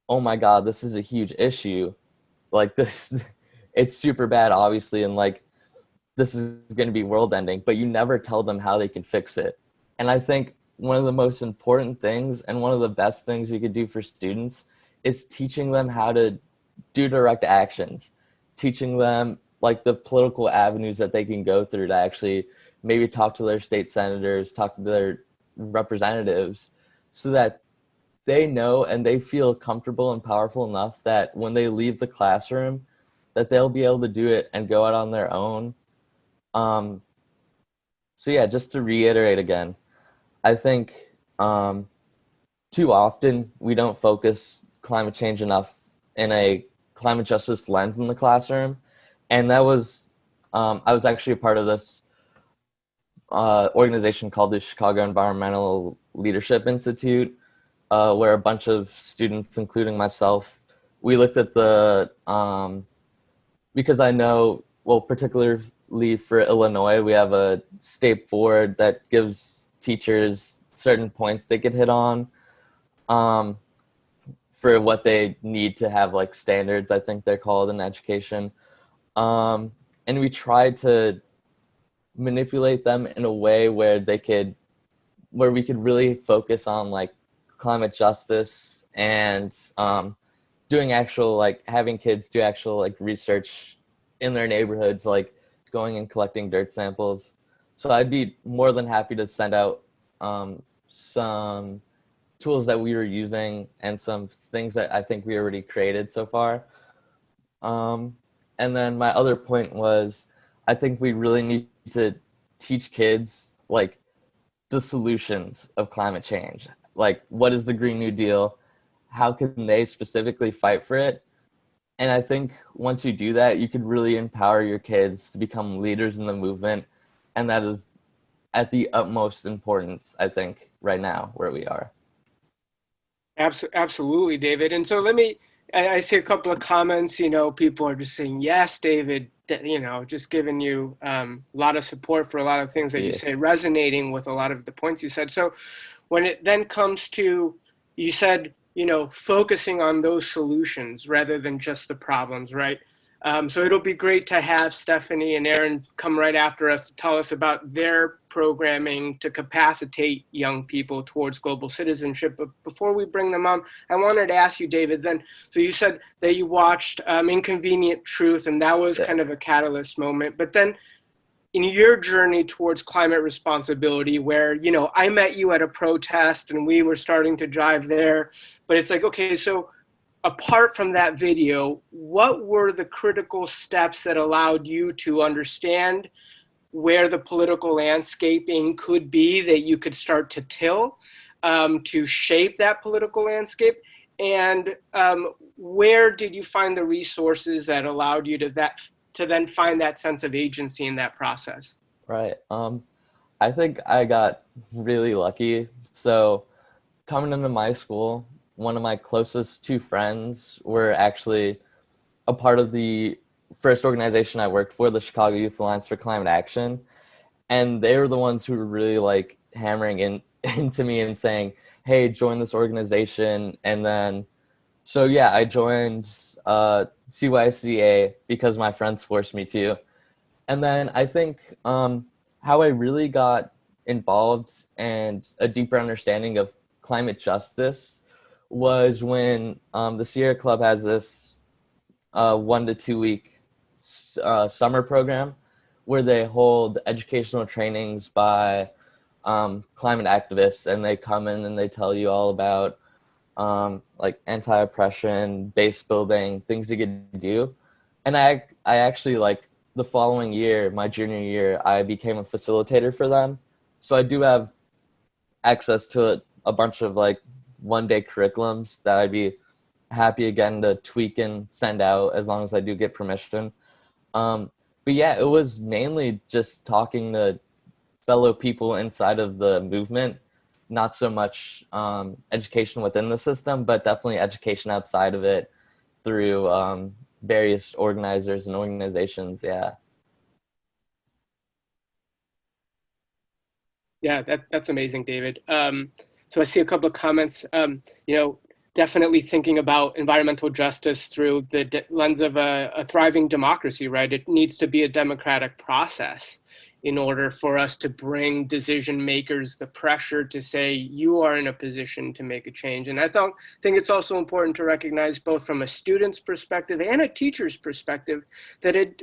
[SPEAKER 4] oh my God, this is a huge issue. Like this, it's super bad, obviously, and like this is going to be world ending, but you never tell them how they can fix it. And I think one of the most important things and one of the best things you could do for students is teaching them how to do direct actions, teaching them like the political avenues that they can go through to actually maybe talk to their state senators, talk to their representatives, so that they know and they feel comfortable and powerful enough that when they leave the classroom, that they'll be able to do it and go out on their own. So yeah, just to reiterate again, I think too often we don't focus climate change enough in a climate justice lens in the classroom. And that was, I was actually a part of this organization called the Chicago Environmental Leadership Institute, where a bunch of students, including myself, we looked at the, because I know, well, particularly for Illinois, we have a state board that gives teachers certain points they could hit on for what they need to have, like standards, I think they're called in education. And we tried to manipulate them in a way where we could really focus on like climate justice and doing actual, like having kids do actual like research in their neighborhoods, like going and collecting dirt samples. So I'd be more than happy to send out some tools that we were using and some things that I think we already created so far. And then my other point was, I think we really need to teach kids like the solutions of climate change. Like, what is the Green New Deal? How can they specifically fight for it? And I think once you do that, you could really empower your kids to become leaders in the movement. And that is at the utmost importance, I think, right now where we are.
[SPEAKER 1] Absolutely, David. And so I see a couple of comments, people are just saying, yes, David, just giving you a lot of support for a lot of things that you say, resonating with a lot of the points you said. So when it then comes to, you said, focusing on those solutions rather than just the problems, right? So it'll be great to have Stephanie and Aaron come right after us to tell us about their programming to capacitate young people towards global citizenship. But before we bring them on, I wanted to ask you, David, then, so you said that you watched Inconvenient Truth, and that was kind of a catalyst moment. But then in your journey towards climate responsibility, where, I met you at a protest and we were starting to drive there, but it's like, okay, so apart from that video, what were the critical steps that allowed you to understand where the political landscaping could be that you could start to till to shape that political landscape? And where did you find the resources that allowed you to then find that sense of agency in that process?
[SPEAKER 4] Right. I think I got really lucky. So coming into my school, one of my closest two friends were actually a part of the first organization I worked for, the Chicago Youth Alliance for Climate Action. And they were the ones who were really like hammering into me and saying, hey, join this organization. And then, so yeah, I joined CYCA because my friends forced me to. And then I think how I really got involved and a deeper understanding of climate justice was when the Sierra Club has this 1 to 2 week summer program where they hold educational trainings by climate activists, and they come in and they tell you all about like anti-oppression, base building, things you could do. And I actually, like, the following year, my junior year, I became a facilitator for them. So I do have access to a bunch of like one-day curriculums that I'd be happy again to tweak and send out as long as I do get permission. But yeah, it was mainly just talking to fellow people inside of the movement, not so much education within the system, but definitely education outside of it through various organizers and organizations. Yeah.
[SPEAKER 1] Yeah, that's amazing, David. So I see a couple of comments, definitely thinking about environmental justice through the lens of a thriving democracy, right? It needs to be a democratic process in order for us to bring decision makers the pressure to say, you are in a position to make a change. And I think it's also important to recognize, both from a student's perspective and a teacher's perspective, that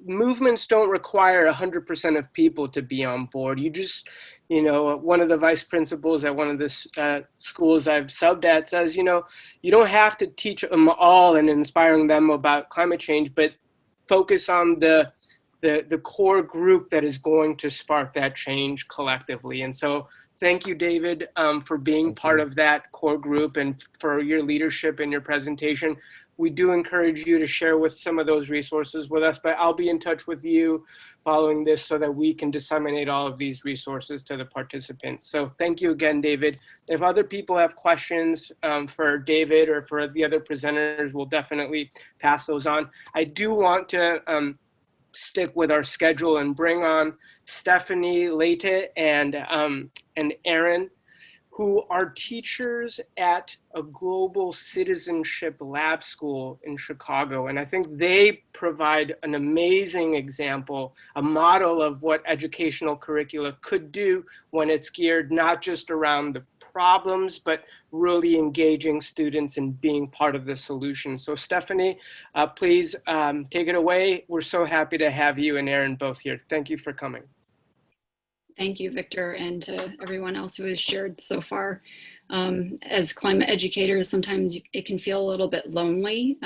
[SPEAKER 1] movements don't require 100% of people to be on board. You just, one of the vice principals at one of the schools I've subbed at says, you don't have to teach them all and inspiring them about climate change, but focus on the core group that is going to spark that change collectively. And so thank you, David, for being part of that core group and for your leadership in your presentation. we do encourage you to share with some of those resources with us, but I'll be in touch with you following this so that we can disseminate all of these resources to the participants. So thank you again, David. If other people have questions for David or for the other presenters, we'll definitely pass those on. I do want to stick with our schedule and bring on Stephanie Leite and Aaron, who are teachers at a global citizenship lab school in Chicago. And I think they provide an amazing example, a model of what educational curricula could do when it's geared not just around the problems, but really engaging students and being part of the solution. So Stephanie, please take it away. We're so happy to have you and Aaron both here. Thank you for coming.
[SPEAKER 5] Thank you, Victor, and to everyone else who has shared so far. As climate educators, sometimes it can feel a little bit lonely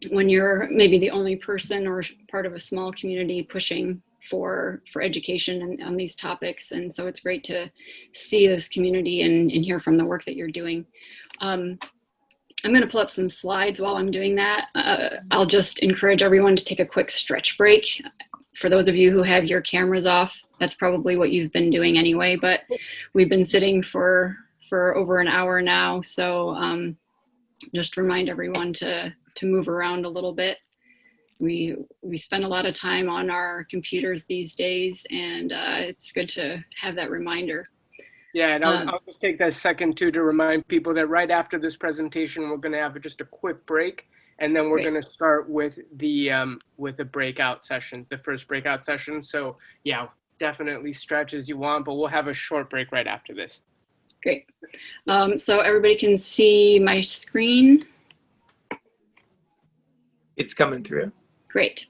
[SPEAKER 5] when you're maybe the only person or part of a small community pushing for education on these topics. And so it's great to see this community and hear from the work that you're doing. I'm going to pull up some slides while I'm doing that. I'll just encourage everyone to take a quick stretch break. For those of you who have your cameras off, that's probably what you've been doing anyway, but we've been sitting for over an hour now. So just remind everyone to move around a little bit. We spend a lot of time on our computers these days, and it's good to have that reminder.
[SPEAKER 1] Yeah, and I'll just take that second too to remind people that right after this presentation, we're going to have just a quick break, and then we're going to start with the breakout sessions, the first breakout session. So yeah, definitely stretch as you want, but we'll have a short break right after this.
[SPEAKER 5] Great. So everybody can see my screen.
[SPEAKER 6] It's coming through.
[SPEAKER 5] Great.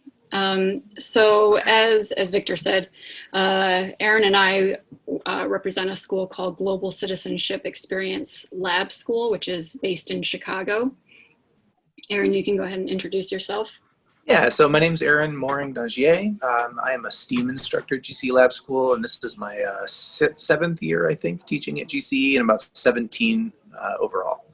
[SPEAKER 5] So as Victor said, Aaron and I represent a school called Global Citizenship Experience Lab School, which is based in Chicago. Aaron, you can go ahead and introduce yourself.
[SPEAKER 6] Yeah, so my name's Aaron Moring-Dagier. I am a STEAM instructor at GCE Lab School, and this is my 7th year, I think, teaching at GCE, and about 17 overall.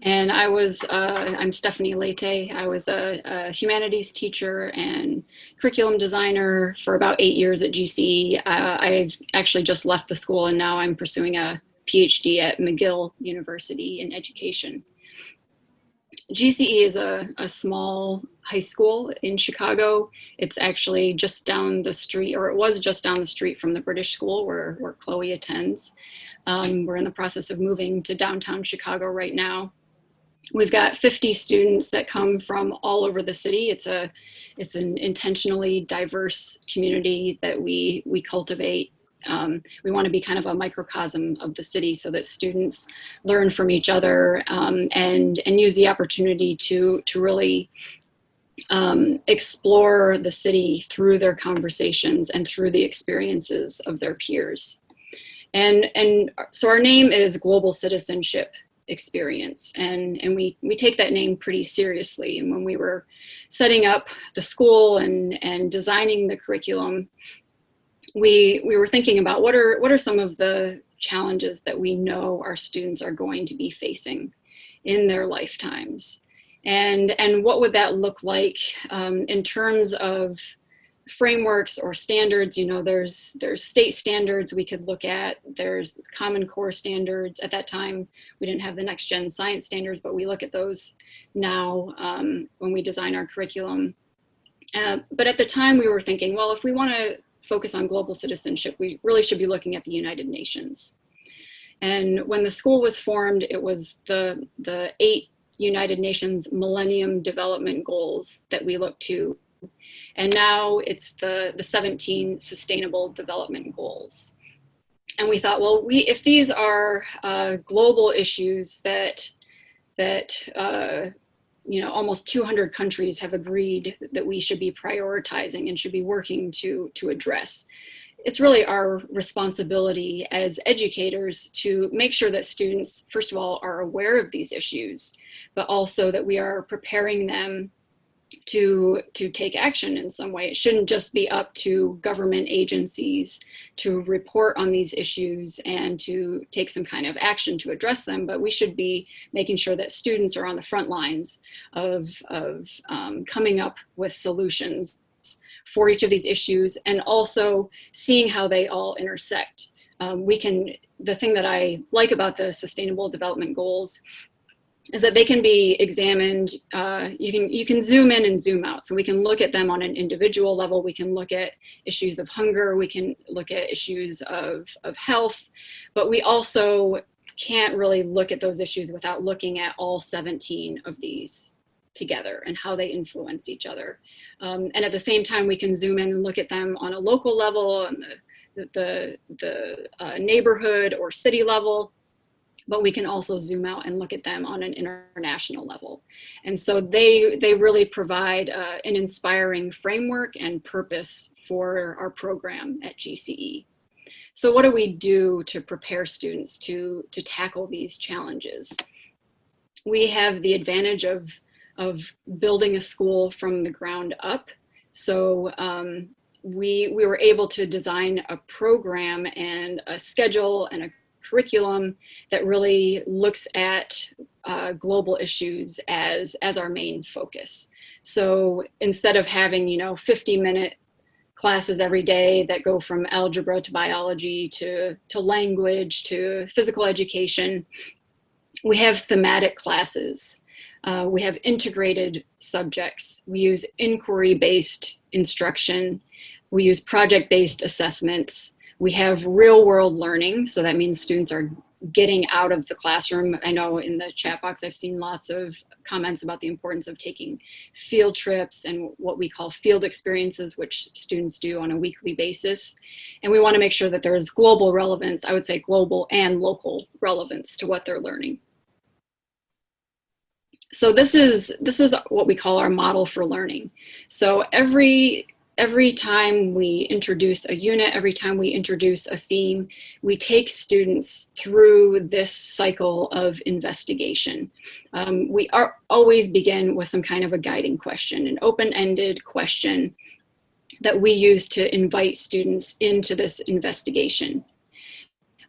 [SPEAKER 5] And I'm Stephanie Leite. I was a humanities teacher and curriculum designer for about 8 years at GCE. I've actually just left the school, and now I'm pursuing a PhD at McGill University in education. GCE is a small high school in Chicago. It's actually just down the street, or it was just down the street from the British School where Chloe attends. We're in the process of moving to downtown Chicago right now. We've got 50 students that come from all over the city. It's an intentionally diverse community that we cultivate. We want to be kind of a microcosm of the city so that students learn from each other and use the opportunity to really explore the city through their conversations and through the experiences of their peers. And so our name is Global Citizenship Experience, and we take that name pretty seriously. And when we were setting up the school and designing the curriculum, we were thinking about what are some of the challenges that we know our students are going to be facing in their lifetimes, and what would that look like in terms of frameworks or standards. You know, there's state standards we could look at, there's Common Core standards. At that time we didn't have the Next Gen Science standards, but we look at those now when we design our curriculum. But at the time we were thinking, well, if we want to focus on global citizenship, we really should be looking at the United Nations. And when the school was formed, it was the 8 United Nations Millennium Development Goals that we looked to. And now it's the 17 Sustainable Development Goals. And we thought, well, if these are global issues that you know, almost 200 countries have agreed that we should be prioritizing and should be working to address, it's really our responsibility as educators to make sure that students, first of all, are aware of these issues, but also that we are preparing them to take action in some way. It shouldn't just be up to government agencies to report on these issues and to take some kind of action to address them, but we should be making sure that students are on the front lines of coming up with solutions for each of these issues, and also seeing how they all intersect. The thing that I like about the Sustainable Development Goals is that they can be examined. You can zoom in and zoom out. So we can look at them on an individual level. We can look at issues of hunger. We can look at issues of health, but we also can't really look at those issues without looking at all 17 of these together and how they influence each other. And at the same time, we can zoom in and look at them on a local level and the neighborhood or city level, but we can also zoom out and look at them on an international level. And so they really provide an inspiring framework and purpose for our program at GCE. So what do we do to prepare students to tackle these challenges? We have the advantage of building a school from the ground up. So we were able to design a program and a schedule and a curriculum that really looks at global issues as our main focus. So instead of having 50-minute classes every day that go from algebra to biology to language to physical education, we have thematic classes. We have integrated subjects. We use inquiry-based instruction. We use project-based assessments. We have real-world learning, so that means students are getting out of the classroom. I know in the chat box I've seen lots of comments about the importance of taking field trips and what we call field experiences, which students do on a weekly basis. And we want to make sure that there is global relevance, I would say global and local relevance to what they're learning. So this is what we call our model for learning. So every time we introduce a unit, every time we introduce a theme, we take students through this cycle of investigation. We always begin with some kind of a guiding question, an open-ended question that we use to invite students into this investigation.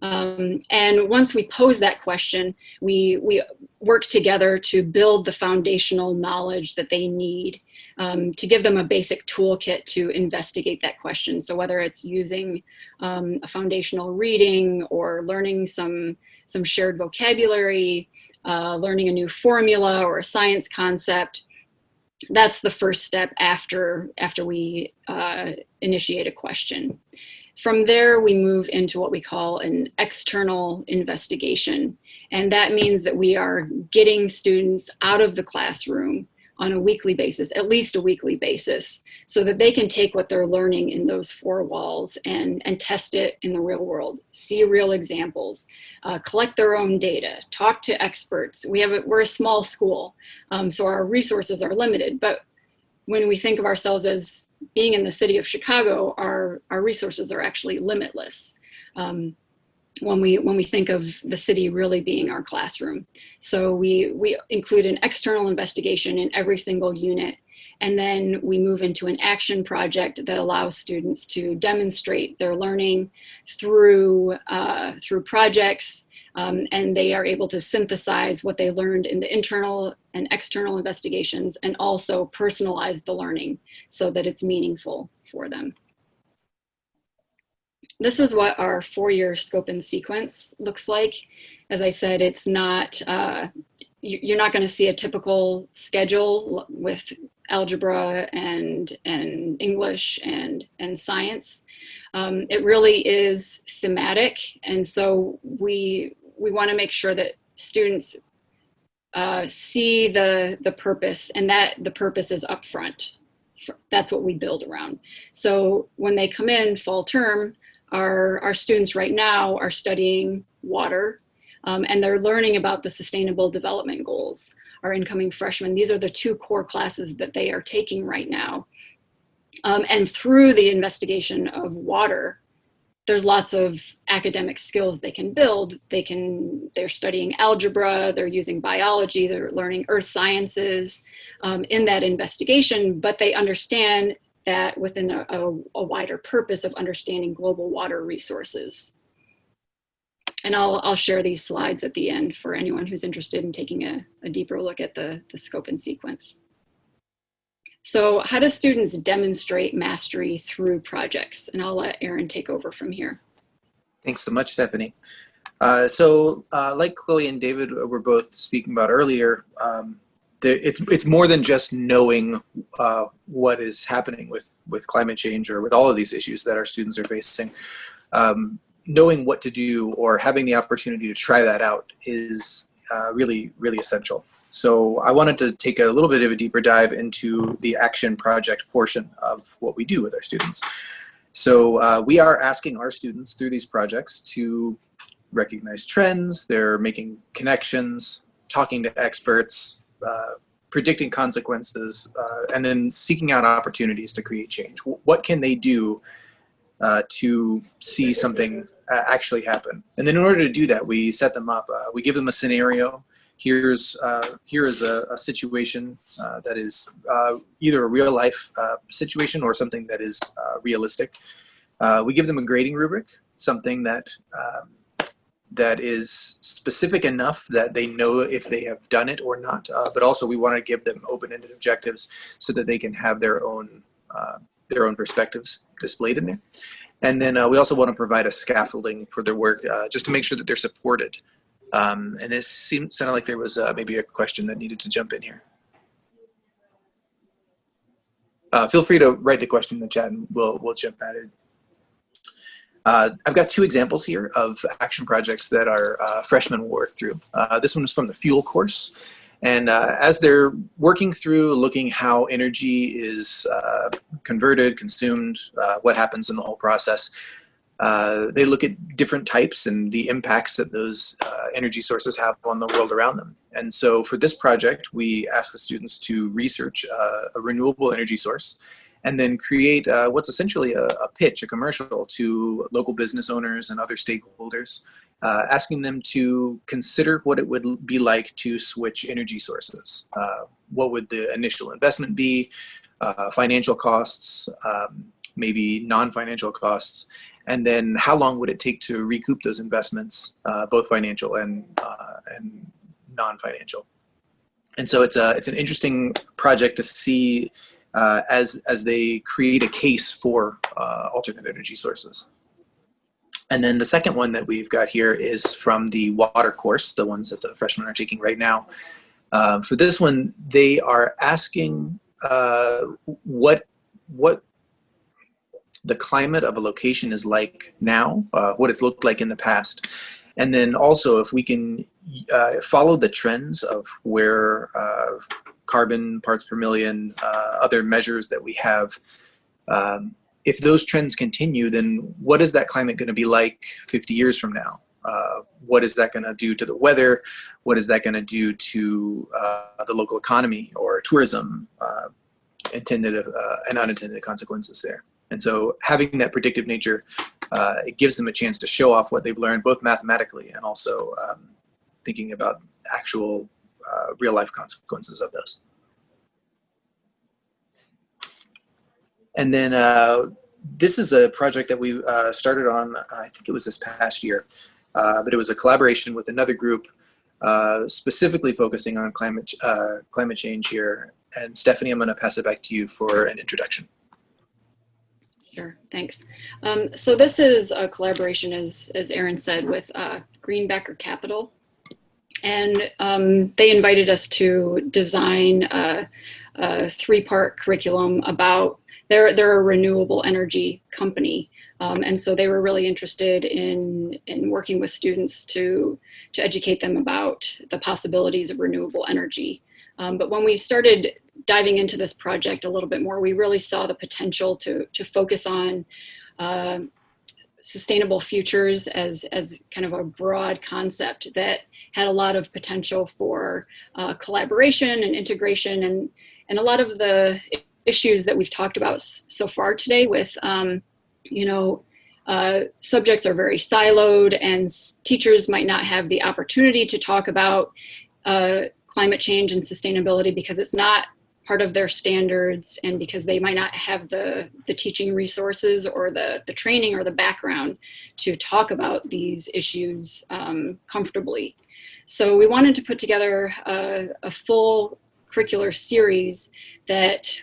[SPEAKER 5] And once we pose that question, we work together to build the foundational knowledge that they need to give them a basic toolkit to investigate that question. So whether it's using a foundational reading or learning some shared vocabulary, learning a new formula or a science concept, that's the first step after we initiate a question. From there, we move into what we call an external investigation. And that means that we are getting students out of the classroom on a weekly basis, at least a weekly basis, so that they can take what they're learning in those four walls and test it in the real world, see real examples, collect their own data, talk to experts. We're a small school, so our resources are limited, but when we think of ourselves as being in the city of Chicago, our resources are actually limitless when we think of the city really being our classroom. So we include an external investigation in every single unit, and then we move into an action project that allows students to demonstrate their learning through projects, and they are able to synthesize what they learned in the internal and external investigations, and also personalize the learning so that it's meaningful for them. This is what our four-year scope and sequence looks like. As I said, it's not, you're not going to see a typical schedule with algebra and English and science. It really is thematic, and so we want to make sure that students see the purpose, and that the purpose is upfront. That's what we build around. So when they come in fall term, our students right now are studying water, and they're learning about the Sustainable Development Goals. Our incoming freshmen, these are the two core classes that they are taking right now. And through the investigation of water, there's lots of academic skills they can build. They're studying algebra, they're using biology, they're learning earth sciences in that investigation, but they understand that within a wider purpose of understanding global water resources. And I'll share these slides at the end for anyone who's interested in taking a deeper look at the scope and sequence. So how do students demonstrate mastery through projects? And I'll let Erin take over from here.
[SPEAKER 6] Thanks so much, Stephanie. Like Chloe and David were both speaking about earlier, it's more than just knowing what is happening with climate change or with all of these issues that our students are facing. Knowing what to do or having the opportunity to try that out is really, really essential. So I wanted to take a little bit of a deeper dive into the action project portion of what we do with our students. So we are asking our students through these projects to recognize trends, they're making connections, talking to experts, predicting consequences, and then seeking out opportunities to create change. What can they do to see something actually happen? And then in order to do that, we set them up. We give them a scenario. Here is a situation that is either a real life situation or something that is realistic. We give them a grading rubric, something that is specific enough that they know if they have done it or not. But also we want to give them open-ended objectives so that they can have their own perspectives displayed in there. And then we also want to provide a scaffolding for their work just to make sure that they're supported. And it sounded like there was maybe a question that needed to jump in here. Feel free to write the question in the chat and we'll jump at it. I've got two examples here of action projects that our freshmen will work through. This one is from the fuel course. And as they're working through looking how energy is converted, consumed, what happens in the whole process, they look at different types and the impacts that those energy sources have on the world around them. And so for this project, we asked the students to research a renewable energy source and then create what's essentially a pitch, a commercial to local business owners and other stakeholders, asking them to consider what it would be like to switch energy sources. What would the initial investment be, financial costs, maybe non-financial costs, and then how long would it take to recoup those investments, both financial and non-financial. And so it's an interesting project to see as they create a case for alternate energy sources. And then the second one that we've got here is from the water course, the ones that the freshmen are taking right now. For this one, they are asking what the climate of a location is like now, what it's looked like in the past. And then also if we can follow the trends of where carbon parts per million, other measures that we have, if those trends continue, then what is that climate going to be like 50 years from now? What is that going to do to the weather? What is that going to do to the local economy or tourism, intended and unintended consequences there? And so having that predictive nature, it gives them a chance to show off what they've learned, both mathematically and also thinking about actual real life consequences of those. And then this is a project that we started on, I think it was this past year, but it was a collaboration with another group specifically focusing on climate change here. And Stephanie, I'm going to pass it back to you for an introduction.
[SPEAKER 5] Sure, thanks. So this is a collaboration, as Erin said, with Greenbacker Capital. And they invited us to design a 3-part curriculum about, they're a renewable energy company. And so they were really interested in working with students to educate them about the possibilities of renewable energy. But when we started diving into this project a little bit more, we really saw the potential to focus on sustainable futures as kind of a broad concept that had a lot of potential for collaboration and integration, and a lot of the issues that we've talked about so far today with subjects are very siloed, and teachers might not have the opportunity to talk about climate change and sustainability because it's not part of their standards, and because they might not have the teaching resources or the training or the background to talk about these issues comfortably. So we wanted to put together a full curricular series that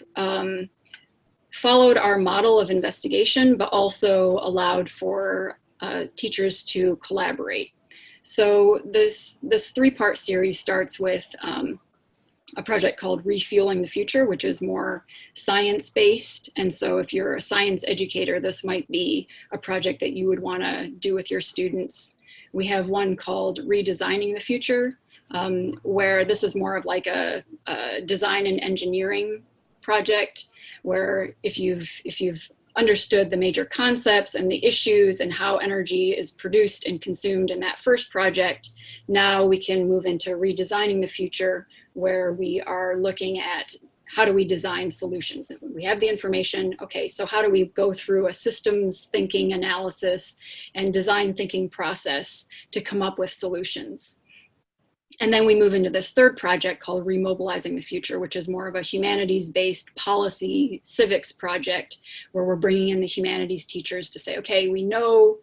[SPEAKER 5] followed our model of investigation, but also allowed for teachers to collaborate. So this three-part series starts with a project called Refueling the Future, which is more science-based. And so if you're a science educator, this might be a project that you would want to do with your students. We have one called Redesigning the Future, where this is more of like a design and engineering project, where if you've understood the major concepts and the issues and how energy is produced and consumed in that first project, now we can move into redesigning the future, where we are looking at how do we design solutions. We have the information, okay, so how do we go through a systems thinking analysis and design thinking process to come up with solutions. And then we move into this third project called Remobilizing the Future, which is more of a humanities-based policy civics project, where we're bringing in the humanities teachers to say, okay, we know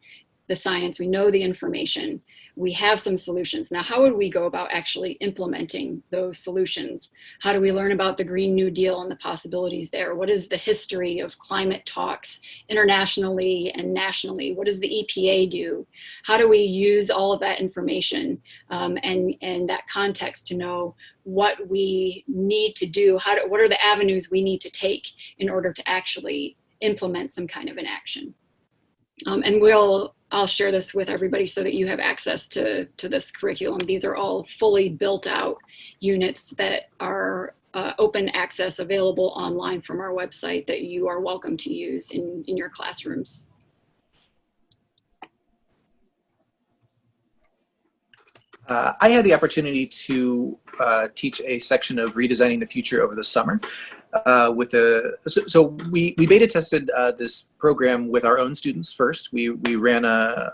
[SPEAKER 5] the science, we know the information, we have some solutions. Now, how would we go about actually implementing those solutions? How do we learn about the Green New Deal and the possibilities there? What is the history of climate talks internationally and nationally? What does the EPA do? How do we use all of that information and that context to know what we need to do? What are the avenues we need to take in order to actually implement some kind of an action? And I'll share this with everybody so that you have access to this curriculum. These are all fully built out units that are open access, available online from our website, that you are welcome to use in your classrooms.
[SPEAKER 6] I had the opportunity to teach a section of Redesigning the Future over the summer. So we beta tested this program with our own students first. We ran a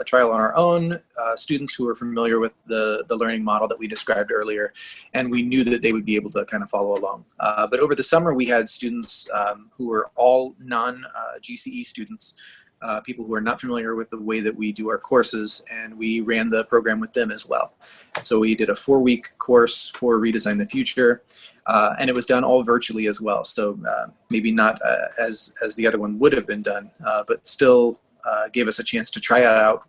[SPEAKER 6] trial on our own students who were familiar with the learning model that we described earlier, and we knew that they would be able to kind of follow along. But over the summer, we had students who were all non-GCE students, people who are not familiar with the way that we do our courses, and we ran the program with them as well. So we did a 4-week course for Redesign the Future, and it was done all virtually as well. So maybe not as the other one would have been done, but still gave us a chance to try it out,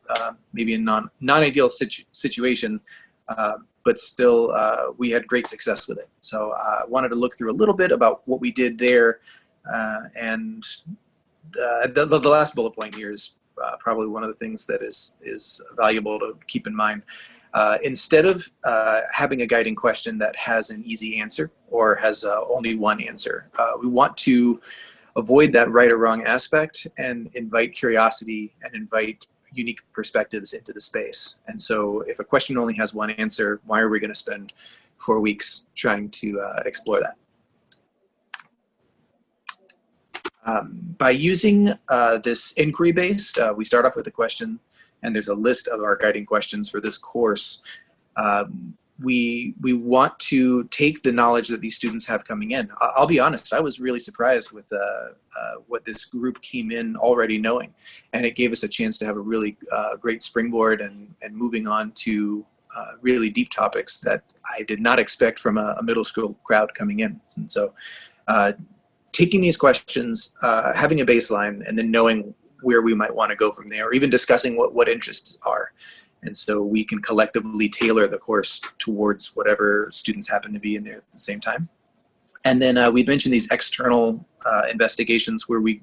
[SPEAKER 6] maybe in non-ideal situation, but still we had great success with it. So I wanted to look through a little bit about what we did there, and the last bullet point here is probably one of the things that is valuable to keep in mind. Instead of having a guiding question that has an easy answer or has only one answer, we want to avoid that right or wrong aspect and invite curiosity and invite unique perspectives into the space. And so if a question only has one answer, why are we going to spend 4 weeks trying to explore that? By using this inquiry-based, we start off with a question, and there's a list of our guiding questions for this course. We want to take the knowledge that these students have coming in. I'll be honest, I was really surprised with what this group came in already knowing, and it gave us a chance to have a really great springboard and moving on to really deep topics that I did not expect from a middle school crowd coming in. And so taking these questions, having a baseline, and then knowing where we might want to go from there, or even discussing what interests are. And so we can collectively tailor the course towards whatever students happen to be in there at the same time. And then we mentioned these external investigations where we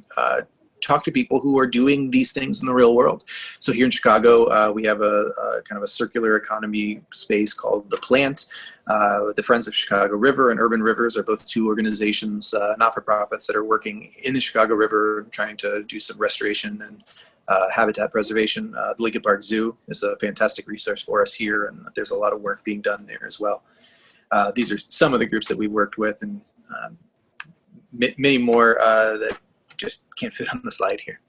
[SPEAKER 6] talk to people who are doing these things in the real world. So here in Chicago, we have a kind of a circular economy space called The Plant. The Friends of Chicago River and Urban Rivers are both two organizations, not-for-profits, that are working in the Chicago River, trying to do some restoration and habitat preservation. The Lincoln Park Zoo is a fantastic resource for us here, and there's a lot of work being done there as well. These are some of the groups that we worked with, and many more that just can't fit on the slide here.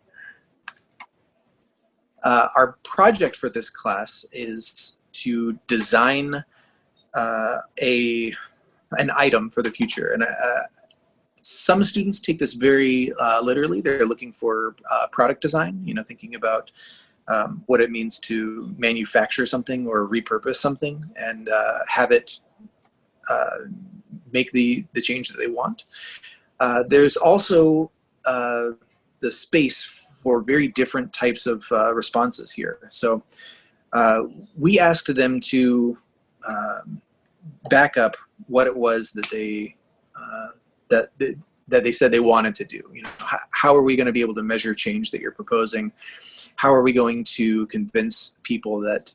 [SPEAKER 6] Our project for this class is to design an item for the future. And some students take this very literally. They're looking for product design, thinking about what it means to manufacture something or repurpose something and have it make the change that they want. There's also the space for very different types of responses here. So we asked them to back up what it was that they said they wanted to do. How are we going to be able to measure change that you're proposing? How are we going to convince people that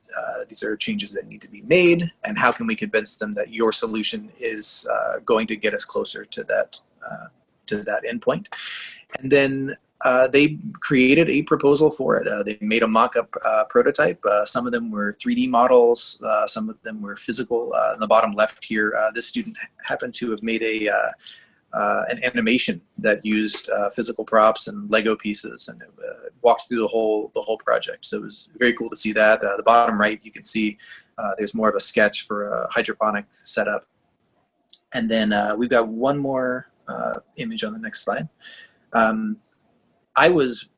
[SPEAKER 6] these are changes that need to be made? And how can we convince them that your solution is going to get us closer to that endpoint? And then they created a proposal for it. They made a mock-up prototype. Some of them were 3D models. Some of them were physical. In the bottom left here, this student happened to have made an animation that used physical props and Lego pieces, and it walked through the whole project. So it was very cool to see that. The bottom right, you can see there's more of a sketch for a hydroponic setup. And then we've got one more image on the next slide. I was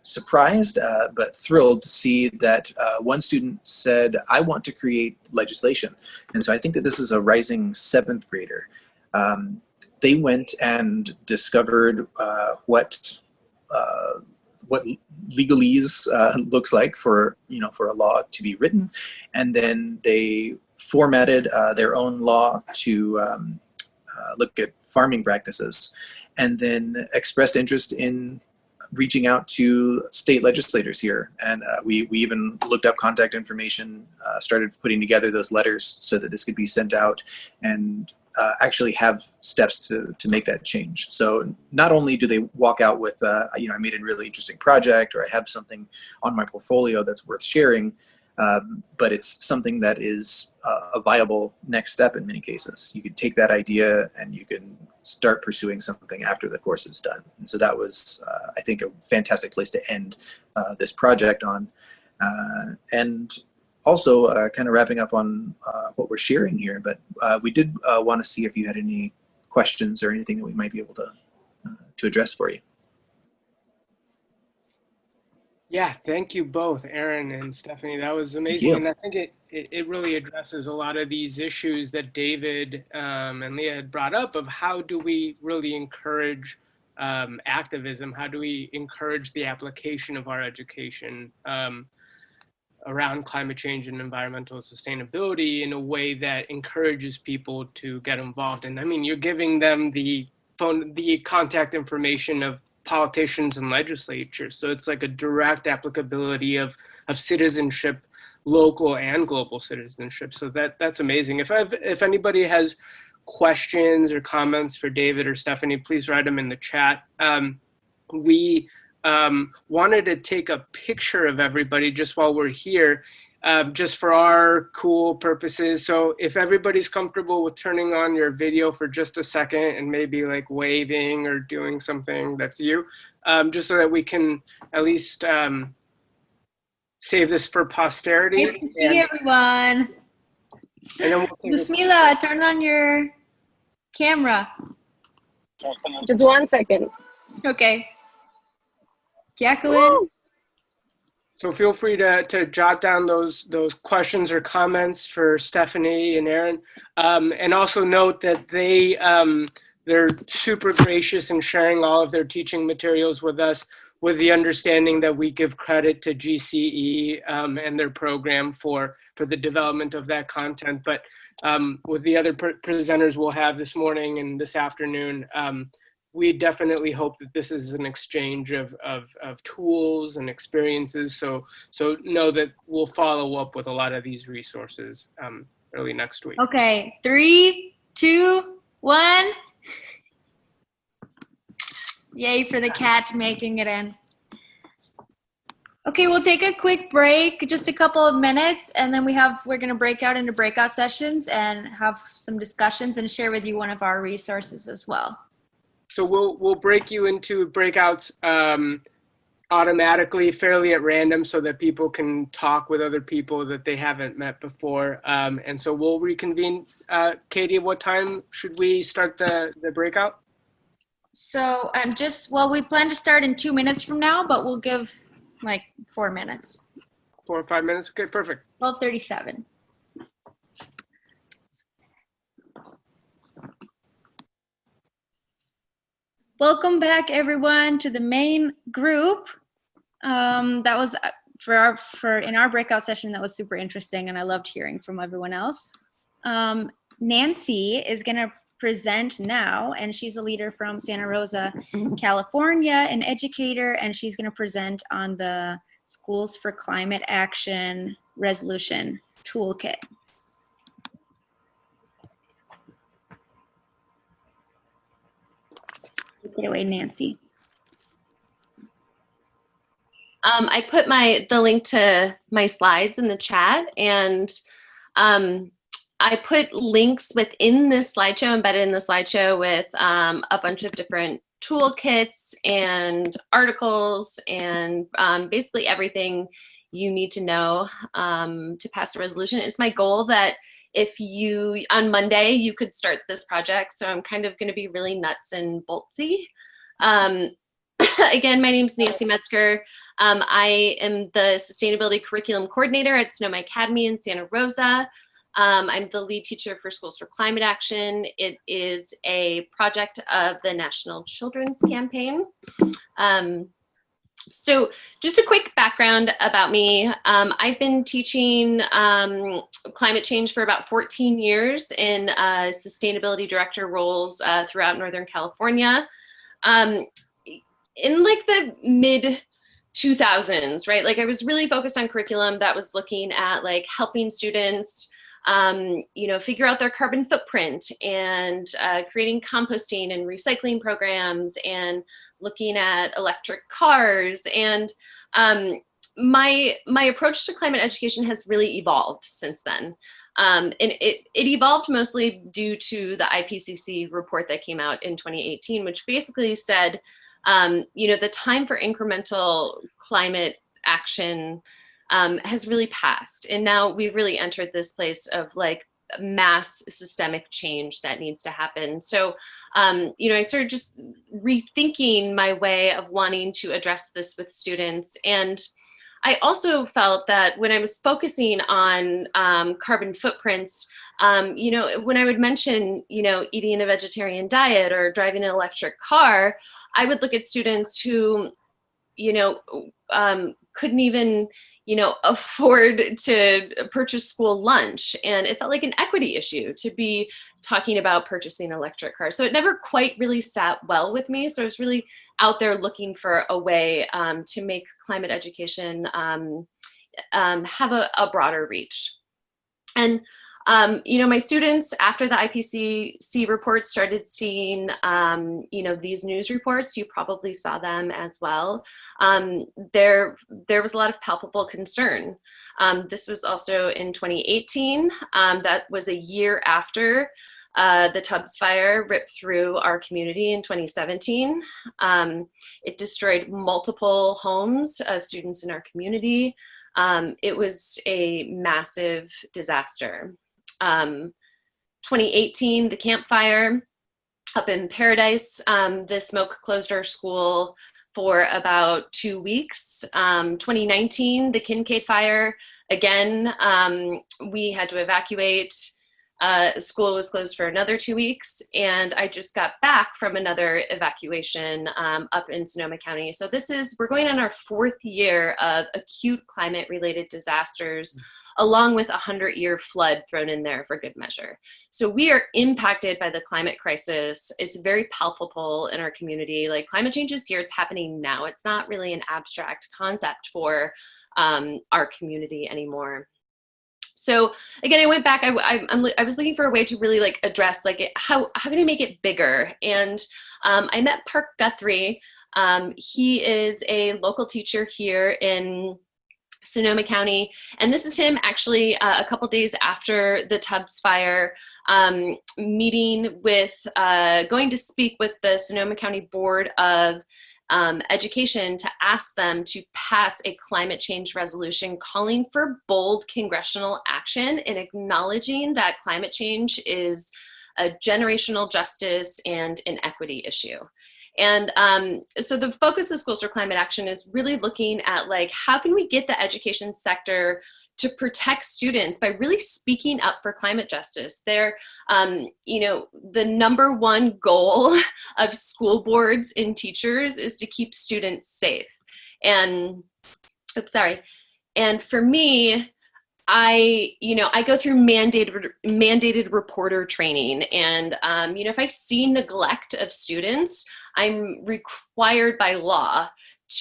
[SPEAKER 6] surprised but thrilled to see that one student said, I want to create legislation. And so I think that this is a rising 7th grader. They went and discovered what legalese looks like for a law to be written, and then they formatted their own law to look at farming practices, and then expressed interest in reaching out to state legislators here. And we even looked up contact information, started putting together those letters so that this could be sent out and actually have steps to make that change. So not only do they walk out with, I made a really interesting project, or I have something on my portfolio that's worth sharing, but it's something that is a viable next step in many cases. You could take that idea and you can start pursuing something after the course is done. And so that was, I think, a fantastic place to end this project on. And also kind of wrapping up on what we're sharing here, but we did want to see if you had any questions or anything that we might be able to address for you.
[SPEAKER 1] Yeah, thank you both, Aaron and Stephanie. That was amazing. And I think it really addresses a lot of these issues that David and Leah had brought up of how do we really encourage activism? How do we encourage the application of our education around climate change and environmental sustainability in a way that encourages people to get involved? And I mean, you're giving them the contact information of politicians and legislatures. So it's like a direct applicability of citizenship, local and global citizenship. So that's amazing. If anybody has questions or comments for David or Stephanie, please write them in the chat. We wanted to take a picture of everybody just while we're here, just for our cool purposes. So if everybody's comfortable with turning on your video for just a second and maybe like waving or doing something that's you, just so that we can at least save this for posterity.
[SPEAKER 2] Nice to see everyone.
[SPEAKER 1] And then we'll
[SPEAKER 2] Bismillah, turn on your camera.
[SPEAKER 7] Just 1 second.
[SPEAKER 2] Okay. Jacqueline?
[SPEAKER 1] So feel free to jot down those questions or comments for Stephanie and Aaron. And also note that they're super gracious in sharing all of their teaching materials with us, with the understanding that we give credit to GCE and their program for the development of that content. But with the other presenters we'll have this morning and this afternoon, we definitely hope that this is an exchange of tools and experiences. So know that we'll follow up with a lot of these resources early next week.
[SPEAKER 2] Okay, 3, 2, 1. Yay for the cat making it in. Okay, we'll take a quick break, just a couple of minutes, and then we're gonna break out into breakout sessions and have some discussions and share with you one of our resources as well.
[SPEAKER 1] So we'll break you into breakouts automatically, fairly at random, so that people can talk with other people that they haven't met before. And so we'll reconvene. Katie, what time should we start the breakout?
[SPEAKER 2] So, we plan to start in 2 minutes from now, but we'll give like 4 minutes.
[SPEAKER 1] 4 or 5 minutes? Okay, perfect.
[SPEAKER 2] 12:37. Welcome back, everyone, to the main group. That was in our breakout session. That was super interesting, and I loved hearing from everyone else. Nancy is going to present now, and she's a leader from Santa Rosa, California, an educator, and she's going to present on the Schools for Climate Action Resolution Toolkit. Take it away, Nancy.
[SPEAKER 8] I put the link to my slides in the chat, and I put links within this slideshow, embedded in the slideshow, with a bunch of different toolkits and articles and basically everything you need to know to pass a resolution. It's my goal that on Monday, you could start this project. So I'm kind of going to be really nuts and boltsy. Again, my name is Nancy Metzger. I am the Sustainability Curriculum Coordinator at Sonoma Academy in Santa Rosa. I'm the lead teacher for Schools for Climate Action. It is a project of the National Children's Campaign. So just a quick background about me. I've been teaching climate change for about 14 years in sustainability director roles throughout Northern California. In like the mid 2000s, right? Like I was really focused on curriculum that was looking at like helping students figure out their carbon footprint and creating composting and recycling programs and looking at electric cars. And my approach to climate education has really evolved since then. And it evolved mostly due to the IPCC report that came out in 2018, which basically said, the time for incremental climate action has really passed. And now we've really entered this place of like mass systemic change that needs to happen. So, I started just rethinking my way of wanting to address this with students. And I also felt that when I was focusing on carbon footprints, when I would mention, eating a vegetarian diet or driving an electric car, I would look at students who, couldn't even, afford to purchase school lunch. And it felt like an equity issue to be talking about purchasing electric cars. So it never quite really sat well with me. So I was really out there looking for a way to make climate education have a broader reach. And my students, after the IPCC report, started seeing, these news reports. You probably saw them as well. There was a lot of palpable concern. This was also in 2018. That was a year after the Tubbs fire ripped through our community in 2017. It destroyed multiple homes of students in our community. It was a massive disaster. 2018, the Camp Fire up in Paradise, the smoke closed our school for about 2 weeks. 2019, the Kincaid Fire, again, we had to evacuate. School was closed for another 2 weeks, and I just got back from another evacuation up in Sonoma County. So we're going on our 4th year of acute climate-related disasters, along with a 100-year flood thrown in there for good measure. So we are impacted by the climate crisis. It's very palpable in our community. Like climate change is here, it's happening now. It's not really an abstract concept for our community anymore. So again, I went back, I was looking for a way to really like address like how can I make it bigger? And I met Park Guthrie. He is a local teacher here in Sonoma County. And this is him actually a couple days after the Tubbs fire, meeting with, going to speak with the Sonoma County Board of Education to ask them to pass a climate change resolution calling for bold congressional action and acknowledging that climate change is a generational justice and an equity issue. And so the focus of Schools for Climate Action is really looking at, like, how can we get the education sector to protect students by really speaking up for climate justice. They're, you know, the number one goal of school boards and teachers is to keep students safe. And, and for me, I go through mandated reporter training, and you know, if I see neglect of students, I'm required by law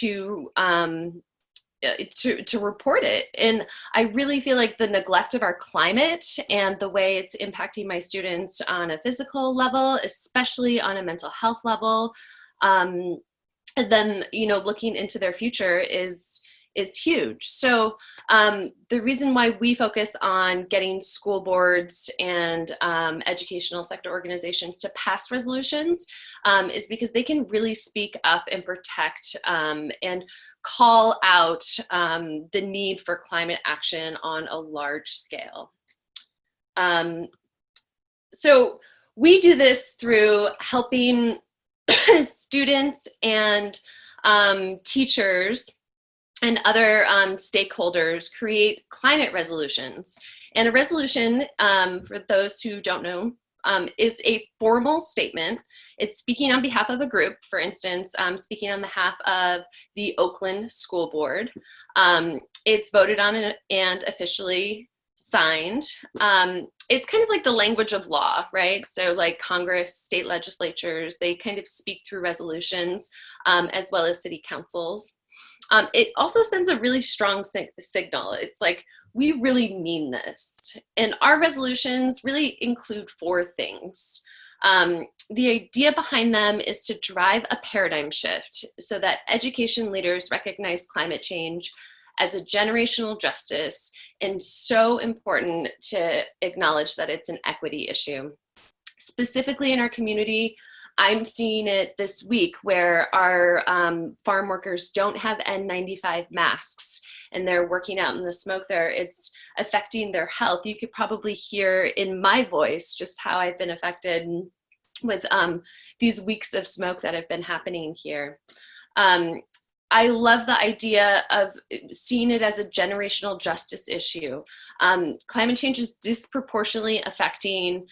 [SPEAKER 8] to report it. And I really feel like the neglect of our climate and the way it's impacting my students on a physical level, especially on a mental health level, and then, you know, looking into their future is huge. So the reason why we focus on getting school boards and educational sector organizations to pass resolutions is because they can really speak up and protect and call out the need for climate action on a large scale. So we do this through helping students and teachers and other stakeholders create climate resolutions. And a resolution, for those who don't know, is a formal statement. It's speaking on behalf of a group, for instance, speaking on behalf of the Oakland School Board. It's voted on and officially signed. It's kind of like the language of law, right? So like Congress, state legislatures, they kind of speak through resolutions, as well as city councils. It also sends a really strong signal. It's like, we really mean this. And our resolutions really include 4 things. The idea behind them is to drive a paradigm shift so that education leaders recognize climate change as a generational justice, and so important to acknowledge that it's an equity issue. Specifically in our community, I'm seeing it this week where our farm workers don't have N95 masks and they're working out in the smoke there. It's affecting their health. You could probably hear in my voice just how I've been affected with these weeks of smoke that have been happening here. I love the idea of seeing it as a generational justice issue. Climate change is disproportionately affecting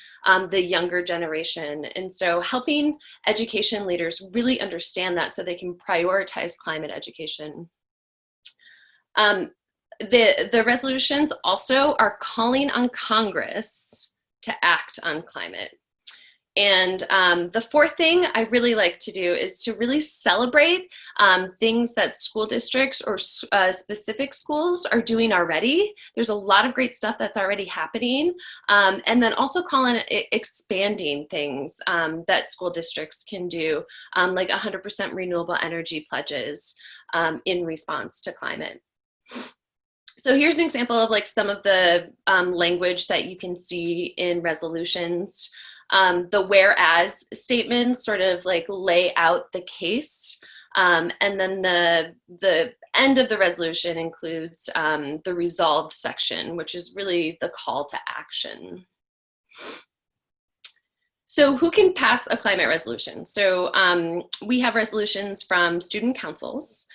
[SPEAKER 8] the younger generation. And so helping education leaders really understand that so they can prioritize climate education. The resolutions also are calling on Congress to act on climate. And the 4th thing I really like to do is to really celebrate things that school districts or specific schools are doing already. There's a lot of great stuff that's already happening. And then also call on expanding things that school districts can do, like 100% renewable energy pledges in response to climate. So here's an example of like some of the language that you can see in resolutions. The whereas statements sort of like lay out the case. And then the end of the resolution includes the resolved section, which is really the call to action. So who can pass a climate resolution? So we have resolutions from student councils,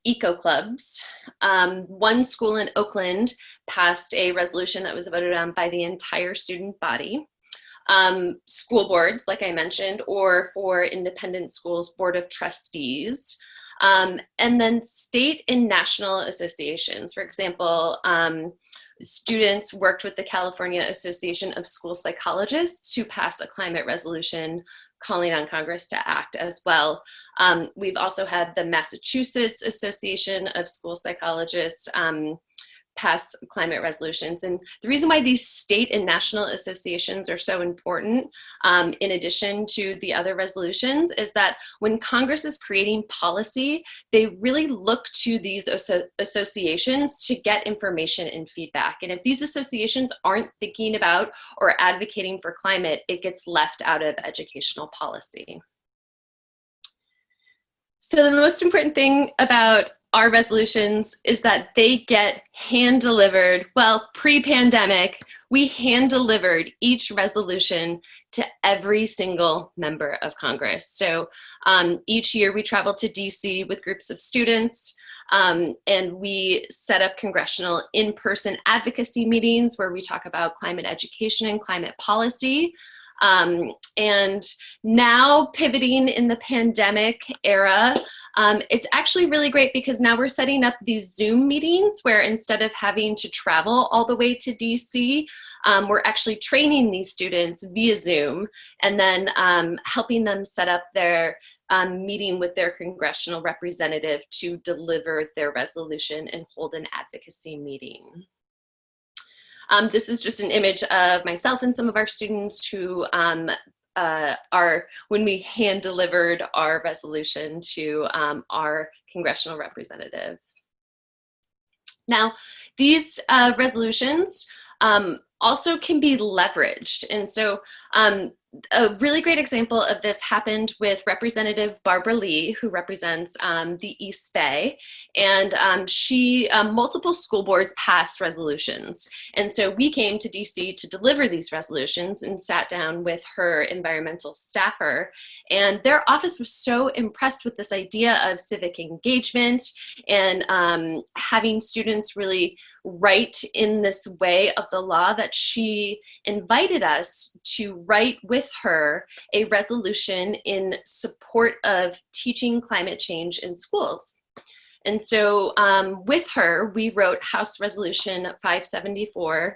[SPEAKER 8] eco clubs. One school in Oakland passed a resolution that was voted on by the entire student body. School boards, like I mentioned, or for independent schools, board of trustees, and then state and national associations. For example, students worked with the California Association of School Psychologists to pass a climate resolution calling on Congress to act as well. We've also had the Massachusetts Association of School Psychologists pass climate resolutions. And the reason why these state and national associations are so important, in addition to the other resolutions, is that when Congress is creating policy, they really look to these associations to get information and feedback. And if these associations aren't thinking about or advocating for climate, it gets left out of educational policy. So the most important thing about our resolutions is that they get hand-delivered. Well, pre-pandemic, we hand-delivered each resolution to every single member of Congress. So each year we travel to DC with groups of students, and we set up congressional in-person advocacy meetings where we talk about climate education and climate policy. And now pivoting in the pandemic era, it's actually really great because now we're setting up these Zoom meetings where instead of having to travel all the way to DC, we're actually training these students via Zoom and then helping them set up their meeting with their congressional representative to deliver their resolution and hold an advocacy meeting. This is just an image of myself and some of our students who when we hand delivered our resolution to our congressional representative. Now, these resolutions also can be leveraged. And so a really great example of this happened with Representative Barbara Lee, who represents the East Bay, and multiple school boards passed resolutions. And so we came to DC to deliver these resolutions and sat down with her environmental staffer, and their office was so impressed with this idea of civic engagement and having students really write in this way of the law that she invited us to write with her a resolution in support of teaching climate change in schools. And so with her, we wrote House Resolution 574,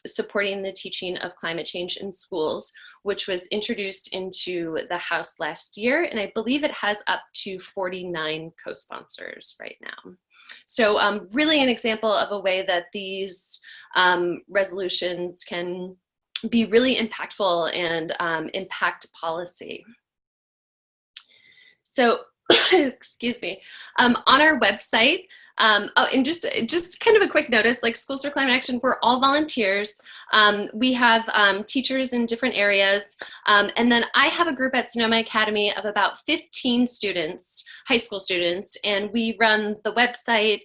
[SPEAKER 8] supporting the teaching of climate change in schools, which was introduced into the House last year. And I believe it has up to 49 co-sponsors right now. So really an example of a way that these resolutions can be really impactful and impact policy. So, excuse me, on our website, oh, and just kind of a quick notice, like Schools for Climate Action, we're all volunteers. We have teachers in different areas. And then I have a group at Sonoma Academy of about 15 students, high school students, and we run the website.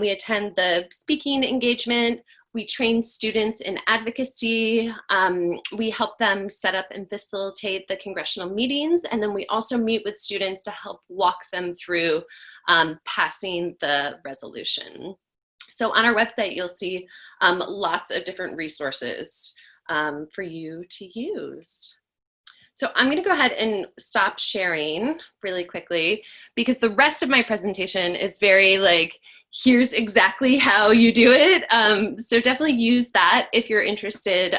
[SPEAKER 8] We attend the speaking engagement. We train students in advocacy. We help them set up and facilitate the congressional meetings. And then we also meet with students to help walk them through passing the resolution. So on our website, you'll see lots of different resources for you to use. So I'm going to go ahead and stop sharing really quickly because the rest of my presentation is very like, here's exactly how you do it. So definitely use that if you're interested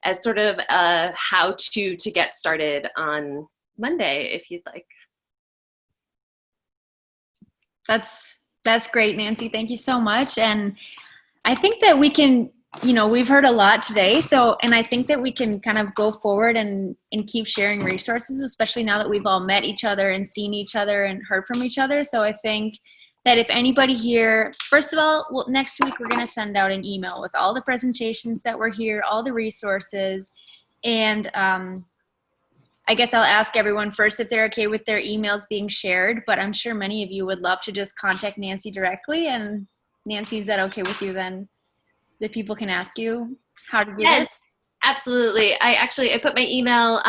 [SPEAKER 8] as sort of a how-to to get started on Monday, if you'd like.
[SPEAKER 2] That's great, Nancy. Thank you so much. And I think that we can, we've heard a lot today. And I think that we can kind of go forward and keep sharing resources, especially now that we've all met each other and seen each other and heard from each other. So I think that if anybody here, first of all, next week we're going to send out an email with all the presentations that were here, all the resources, and I guess I'll ask everyone first if they're okay with their emails being shared, but I'm sure many of you would love to just contact Nancy directly. And Nancy, is that okay with you then? That people can ask you how to do
[SPEAKER 8] Yes,
[SPEAKER 2] this?
[SPEAKER 8] absolutely. I put my email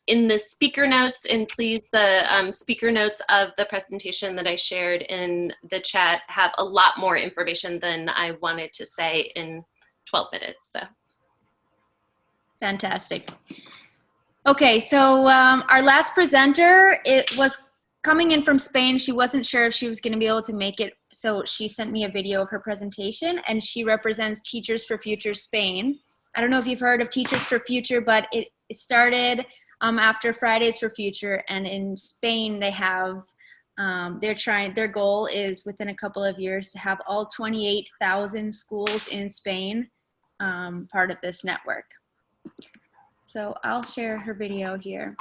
[SPEAKER 8] in the speaker notes, and please, the speaker notes of the presentation that I shared in the chat have a lot more information than I wanted to say in 12 minutes. So.
[SPEAKER 2] Fantastic. Okay, so our last presenter, it was coming in from Spain. She wasn't sure if she was going to be able to make it, so she sent me a video of her presentation, and she represents Teachers for Future Spain. I don't know if you've heard of Teachers for Future, but it started after Fridays for Future, and in Spain they have
[SPEAKER 9] Their goal is within a couple of years to have all 28,000 schools in Spain part of this network. So I'll share her video here.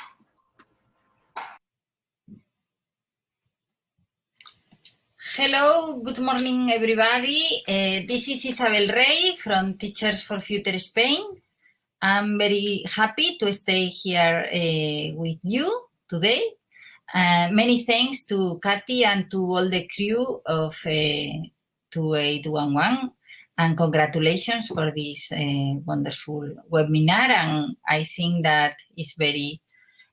[SPEAKER 10] Hello, good morning everybody. This is Isabel Rey from Teachers for Future Spain. I'm very happy to stay here with you today. Many thanks to Katy and to all the crew of 2811, and congratulations for this wonderful webinar. And I think that is very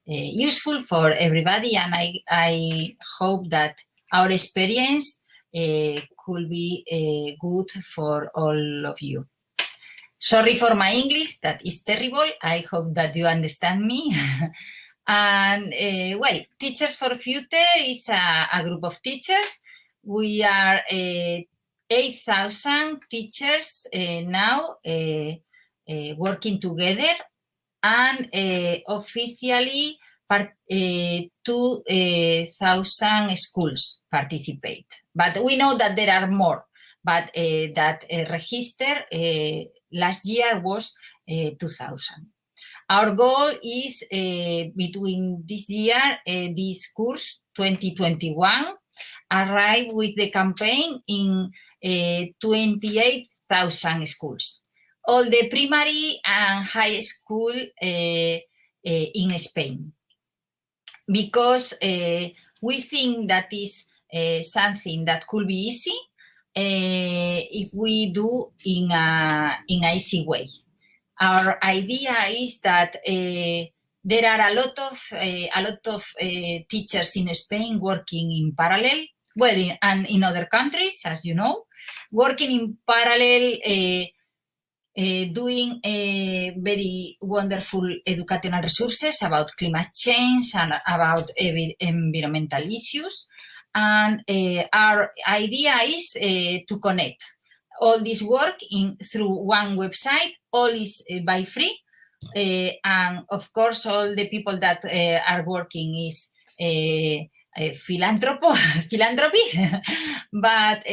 [SPEAKER 10] useful for everybody, and I hope that our experience could be good for all of you. Sorry for my English, that is terrible. I hope that you understand me. And well, Teachers for Future is a group of teachers. We are 8,000 teachers now working together, and officially 2,000 schools participate. But we know that there are more, but that register last year was 2,000. Our goal is between this year, this course 2021, arrive with the campaign in 28,000 schools. All the primary and high school in Spain. Because we think that is something that could be easy if we do in a easy way. Our idea is that there are a lot of teachers in Spain working in parallel, well, and in other countries, as you know, working in parallel, doing very wonderful educational resources about climate change and about environmental issues. And our idea is to connect all this work through one website. All is by free. And of course, all the people that are working is philanthropy. But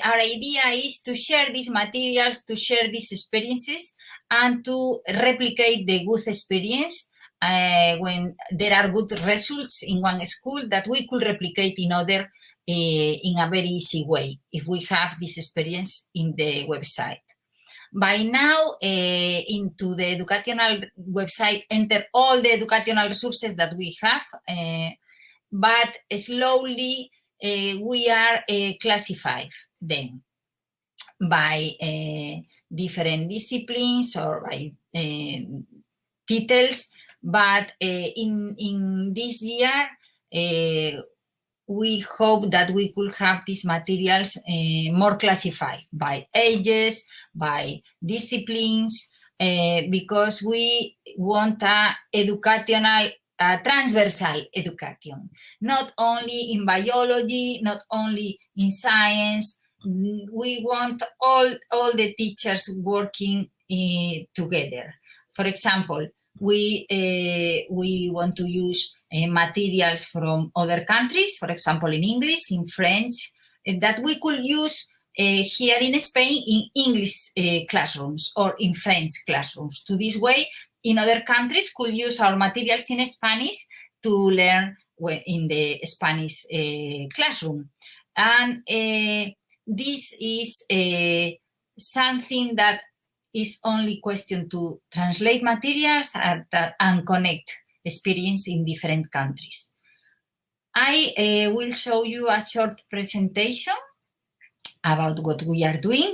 [SPEAKER 10] our idea is to share these materials, to share these experiences, and to replicate the good experience when there are good results in one school that we could replicate in other in a very easy way if we have this experience in the website. By now, into the educational website, enter all the educational resources that we have, but slowly we are classified them by different disciplines or by titles. But in this year, we hope that we could have these materials more classified by ages, by disciplines, because we want a transversal education, not only in biology, not only in science. We want all the teachers working together. For example, we want to use materials from other countries, for example, in English, in French, that we could use here in Spain in English classrooms or in French classrooms. To this way, in other countries could use our materials in Spanish to learn in the Spanish classroom. And this is something that is only question to translate materials and connect experience in different countries. I will show you a short presentation about what we are doing.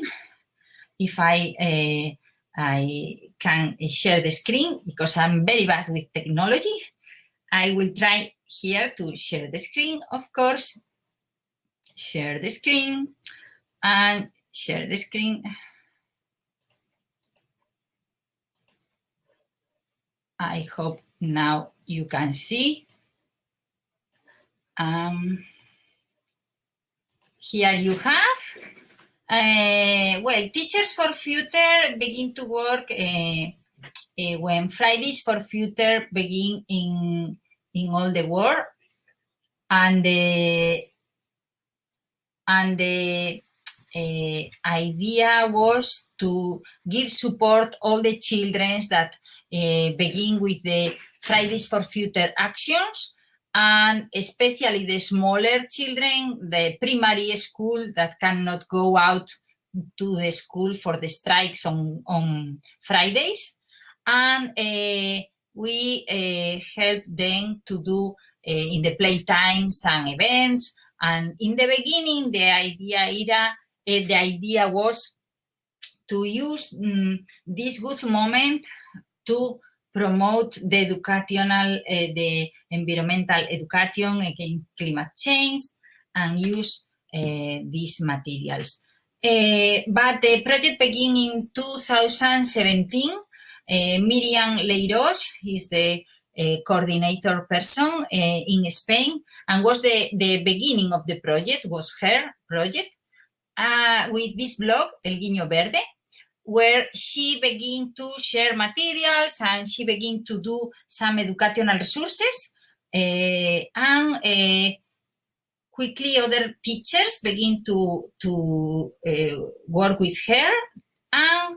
[SPEAKER 10] If I can share the screen, because I'm very bad with technology. I will try here to share the screen, of course. Share the screen and share the screen. I hope now you can see. Here you have. Well, Teachers for Future begin to work when Fridays for Future begin in all the world. and the idea was to give support all the children that begin with the Fridays for Future actions, and especially the smaller children, the primary school that cannot go out to the school for the strikes on Fridays. And we help them to do in the playtime some events. And in the beginning, the idea was to use this good moment to promote the educational, the environmental education against climate change, and use these materials. But the project began in 2017. Miriam Leiros is the coordinator person in Spain, and was the beginning of the project, was her project, with this blog, El Guiño Verde, where she began to share materials and she began to do some educational resources, and quickly other teachers begin to work with her. And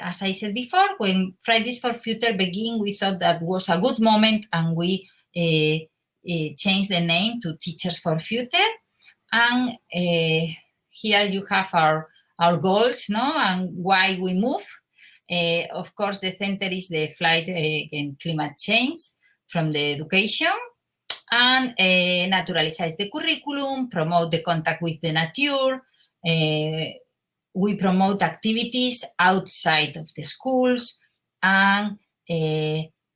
[SPEAKER 10] as I said before, when Fridays for Future began, we thought that was a good moment, and we changed the name to Teachers for Future. And here you have our goals, no, and why we move. Of course, the center is the fight against climate change from the education, and naturalize the curriculum, promote the contact with the nature. We promote activities outside of the schools, and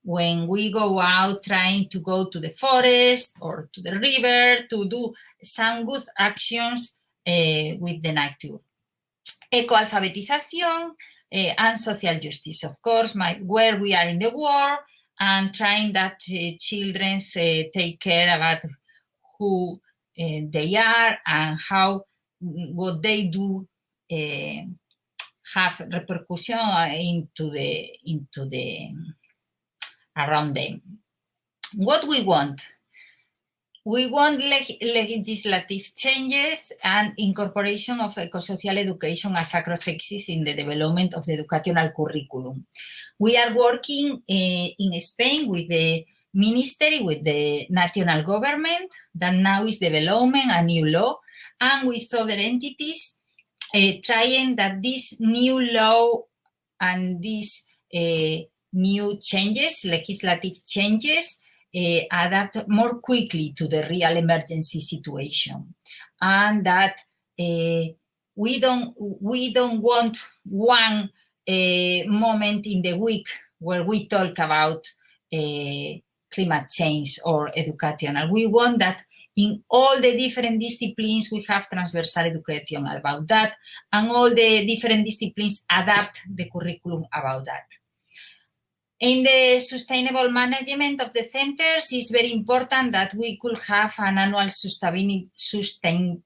[SPEAKER 10] when we go out trying to go to the forest or to the river to do some good actions with the nature. Ecoalfabetización and social justice, of course, where we are in the war, and trying that children take care about who they are and how what they do have repercussion into the around them. What we want? We want legislative changes and incorporation of ecosocial education as acrossexes in the development of the educational curriculum. We are working in Spain with the ministry, with the national government that now is developing a new law, and with other entities trying that this new law and these new changes, legislative changes, adapt more quickly to the real emergency situation, and that we don't want one moment in the week where we talk about climate change or educational. We want that in all the different disciplines we have transversal education about that, and all the different disciplines adapt the curriculum about that. In the sustainable management of the centers, it's very important that we could have an annual sustainability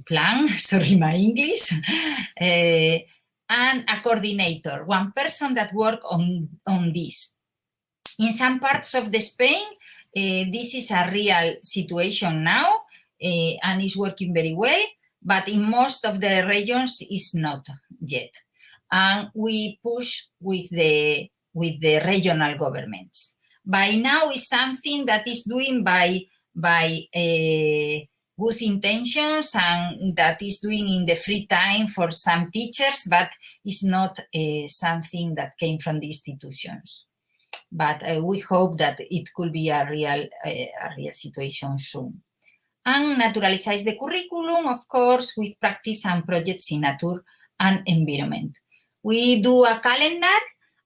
[SPEAKER 10] plan, sorry my English, and a coordinator, one person that works on this. In some parts of the Spain, this is a real situation now, and is working very well, but in most of the regions it's not yet. And we push with the regional governments. By now, it's something that is doing by good intentions, and that is doing in the free time for some teachers, but it's not something that came from the institutions. But we hope that it could be a real situation soon. And naturalize the curriculum, of course, with practice and projects in nature and environment. We do a calendar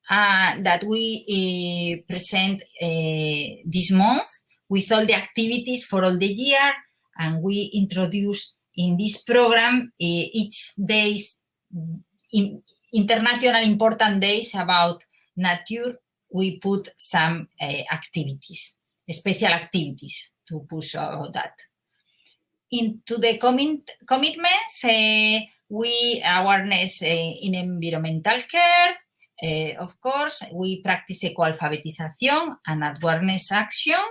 [SPEAKER 10] that we present this month with all the activities for all the year, and we introduce in this program each days, international important days about nature. We put some activities, special activities to push about that. Into the commitments, we awareness in environmental care. Of course, we practice ecoalfabetización and awareness action.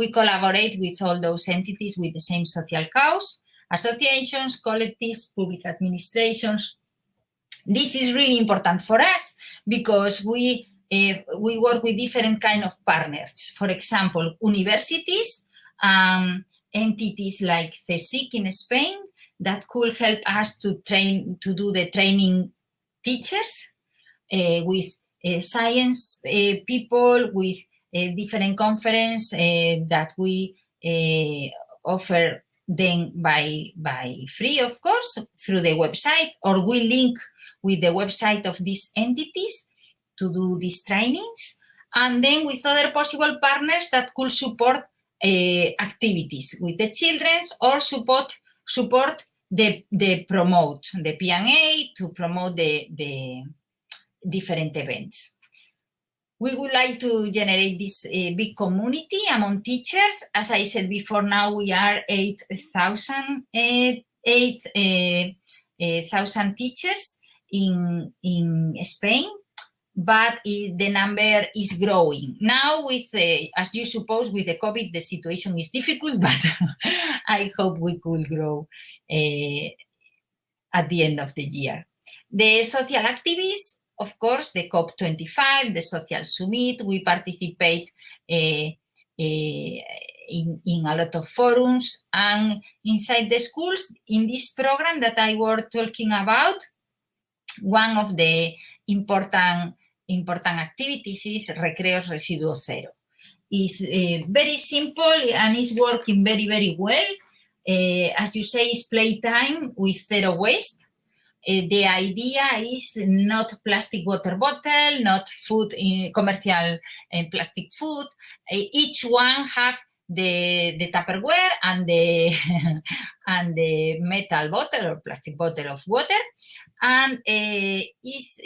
[SPEAKER 10] We collaborate with all those entities with the same social cause, associations, collectives, public administrations. This is really important for us because we work with different kind of partners. For example, universities, entities like CSIC in Spain that could help us to do the training teachers, with science people, with different conference that we offer them by free, of course, through the website, or we link with the website of these entities to do these trainings, and then with other possible partners that could support activities with the children, or support the promote the P&A, to promote the different events. We would like to generate this big community among teachers. As I said before, now we are 8,000 teachers in Spain, but the number is growing. Now, with as you suppose, with the COVID, the situation is difficult, but I hope we could grow at the end of the year. The social activists, of course, the COP25, the Social Summit, we participate in a lot of forums, and inside the schools, in this program that I was talking about, one of the important activities is Recreos Residuo Cero. It's very simple and it's working very, very well. As you say, it's playtime with zero waste. The idea is not plastic water bottle, not food, commercial plastic food. Each one have the Tupperware and the and the metal bottle or plastic bottle of water, and is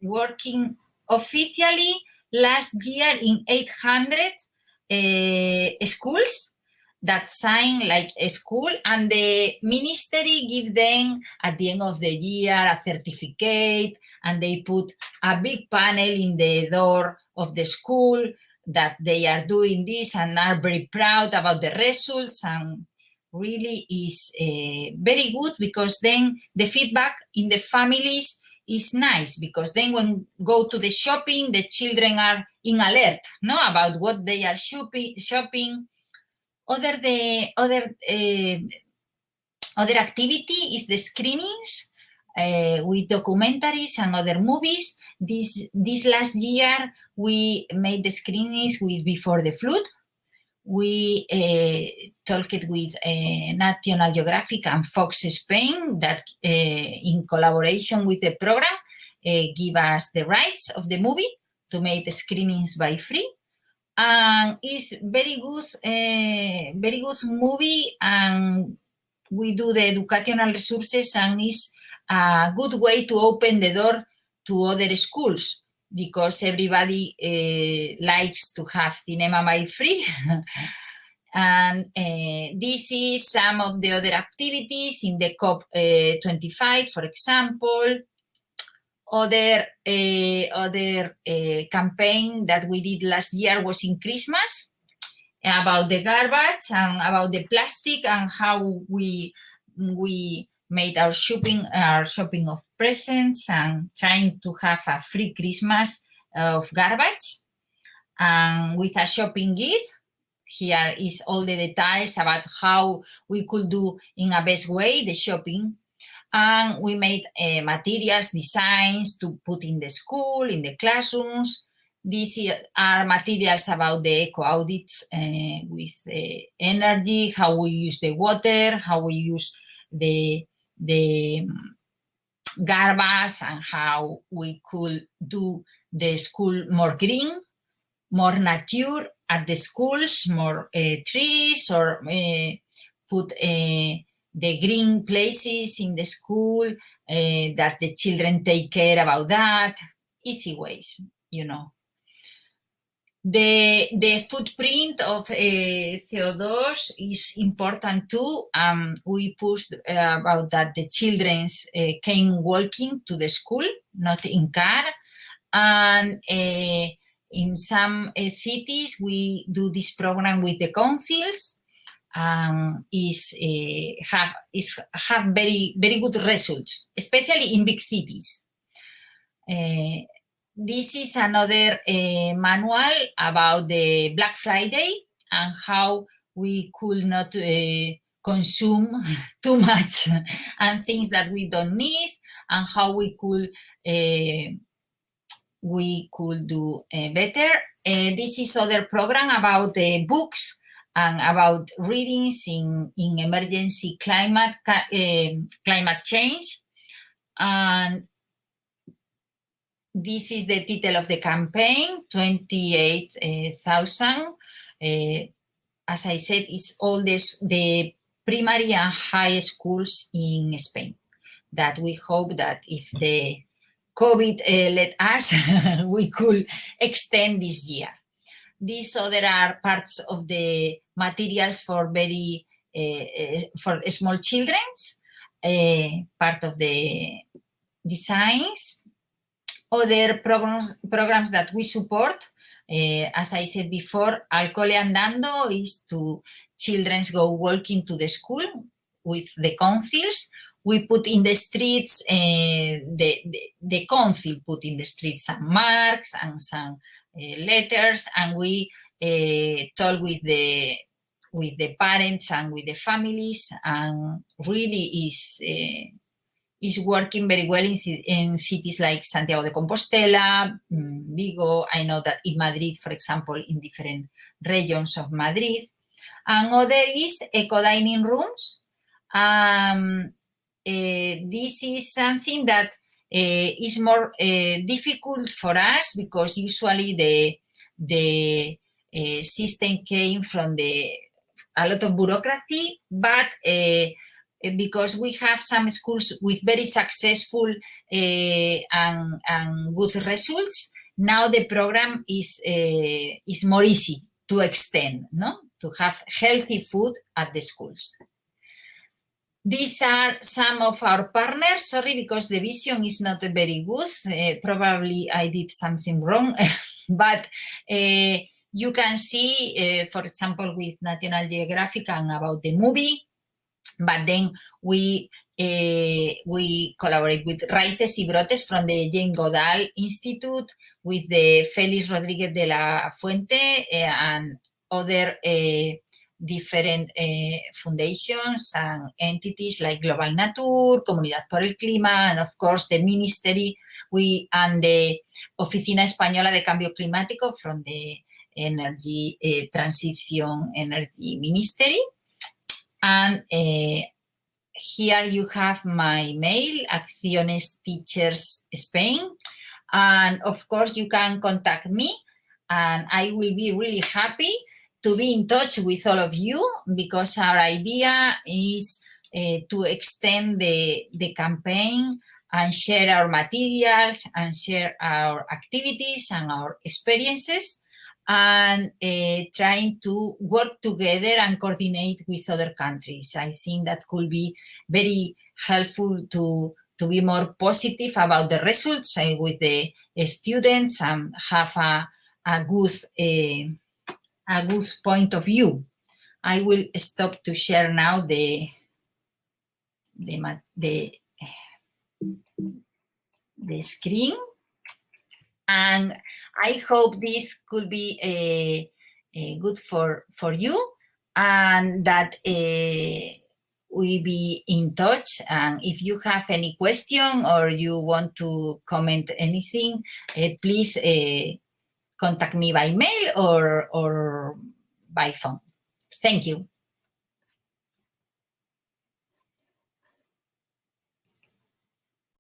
[SPEAKER 10] working officially last year in 800 schools that sign like a school, and the ministry give them at the end of the year a certificate, and they put a big panel in the door of the school that they are doing this and are very proud about the results, and really is very good, because then the feedback in the families is nice, because then when go to the shopping, the children are in alert, no, about what they are shopping. Other activity is the screenings with documentaries and other movies. This last year we made the screenings with Before the Flood. We talked with National Geographic and Fox Spain that in collaboration with the program give us the rights of the movie to make the screenings by free. And it's very good movie, and we do the educational resources, and it's a good way to open the door to other schools, because everybody likes to have cinema by free. And this is some of the other activities in the COP25, for example. Other campaign that we did last year was in Christmas, about the garbage and about the plastic, and how we made our shopping of presents, and trying to have a free Christmas of garbage, and with a shopping guide. Here is all the details about how we could do in a best way the shopping. And we made materials, designs to put in the school, in the classrooms. These are materials about the eco audits with energy, how we use the water, how we use the garbage, and how we could do the school more green, more nature at the schools, more trees, or put the green places in the school, that the children take care about that. Easy ways, you know. The footprint of Theodos is important too. We pushed about that the children came walking to the school, not in car, and In some cities, we do this program with the councils. Have very good results, especially in big cities. This is another manual about the Black Friday and how we could not consume too much and things that we don't need, and how we could do better. This is other program about books and about readings in emergency climate change. And this is the title of the campaign, 28,000. As I said, it's all the primary and high schools in Spain that we hope that if the COVID let us, we could extend this year. These other are parts of the materials for for small children, part of the designs. Other programs that we support, as I said before, Al Cole Andando is to children go walking to the school with the councils. We put in the streets, the council put in the streets some marks and some letters, and we talk with the parents and with the families, and really is working very well in cities like Santiago de Compostela, Vigo. I know that in Madrid, for example, in different regions of Madrid. And other is eco-dining rooms. This is something that is more difficult for us because usually the system came from a lot of bureaucracy, but because we have some schools with very successful and good results, now the program is more easy to extend, no? To have healthy food at the schools. These are some of our partners. Sorry, because the vision is not very good. Probably I did something wrong, but you can see, for example, with National Geographic and about the movie. But then we collaborate with Raíces y Brotes from the Jane Goodall Institute, with the Félix Rodríguez de la Fuente and other different fundations and entities like Global Nature, Comunidad por el Clima, and of course the ministry, and the Oficina Española de Cambio Climático from the Energy Transition Energy Ministry. And here you have my mail, Acciones Teachers Spain. And of course you can contact me, and I will be really happy to be in touch with all of you, because our idea is to extend the campaign and share our materials and share our activities and our experiences, and trying to work together and coordinate with other countries. I think that could be very helpful to be more positive about the results with the students and have a good point of view. I will stop to share now the screen, and I hope this could be good for you, and that we be in touch. And if you have any question or you want to comment anything, please contact me by mail or by phone. Thank you.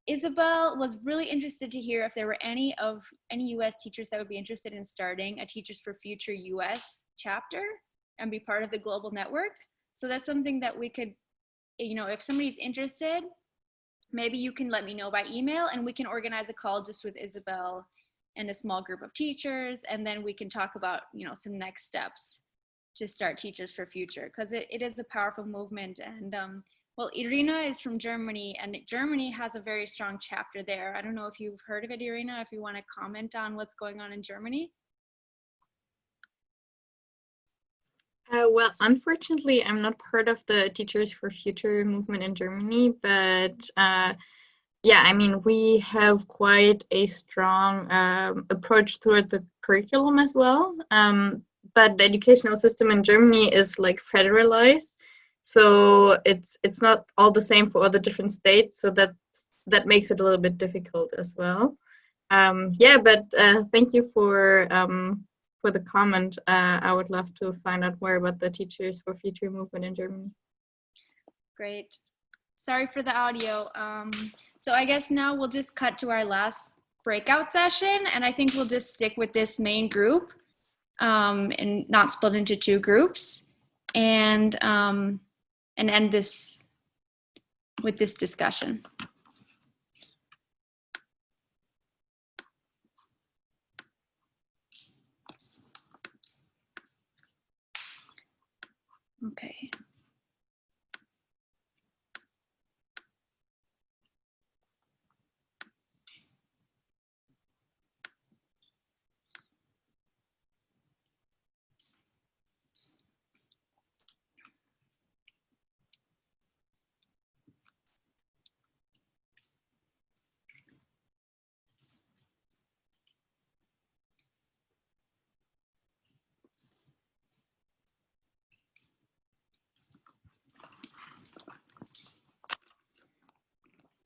[SPEAKER 9] Isabel was really interested to hear if there were any US teachers that would be interested in starting a Teachers for Future US chapter and be part of the global network. So that's something that we could, if somebody's interested, maybe you can let me know by email, and we can organize a call just with Isabel and a small group of teachers, and then we can talk about, some next steps to start Teachers for Future, because it is a powerful movement. And well, Irina is from Germany, and Germany has a very strong chapter there. I don't know if you've heard of it, Irina, if you want to comment on what's going on in Germany.
[SPEAKER 11] Well, unfortunately, I'm not part of the Teachers for Future movement in Germany, but yeah, I mean, we have quite a strong approach toward the curriculum as well. But the educational system in Germany is like federalized, so it's not all the same for all the different states. So that makes it a little bit difficult as well. Yeah, but thank you for the comment. I would love to find out more about the Teachers for Future movement in Germany.
[SPEAKER 9] Great. Sorry for the audio. So I guess now we'll just cut to our last breakout session, and I think we'll just stick with this main group and not split into two groups, and end this with this discussion. Okay.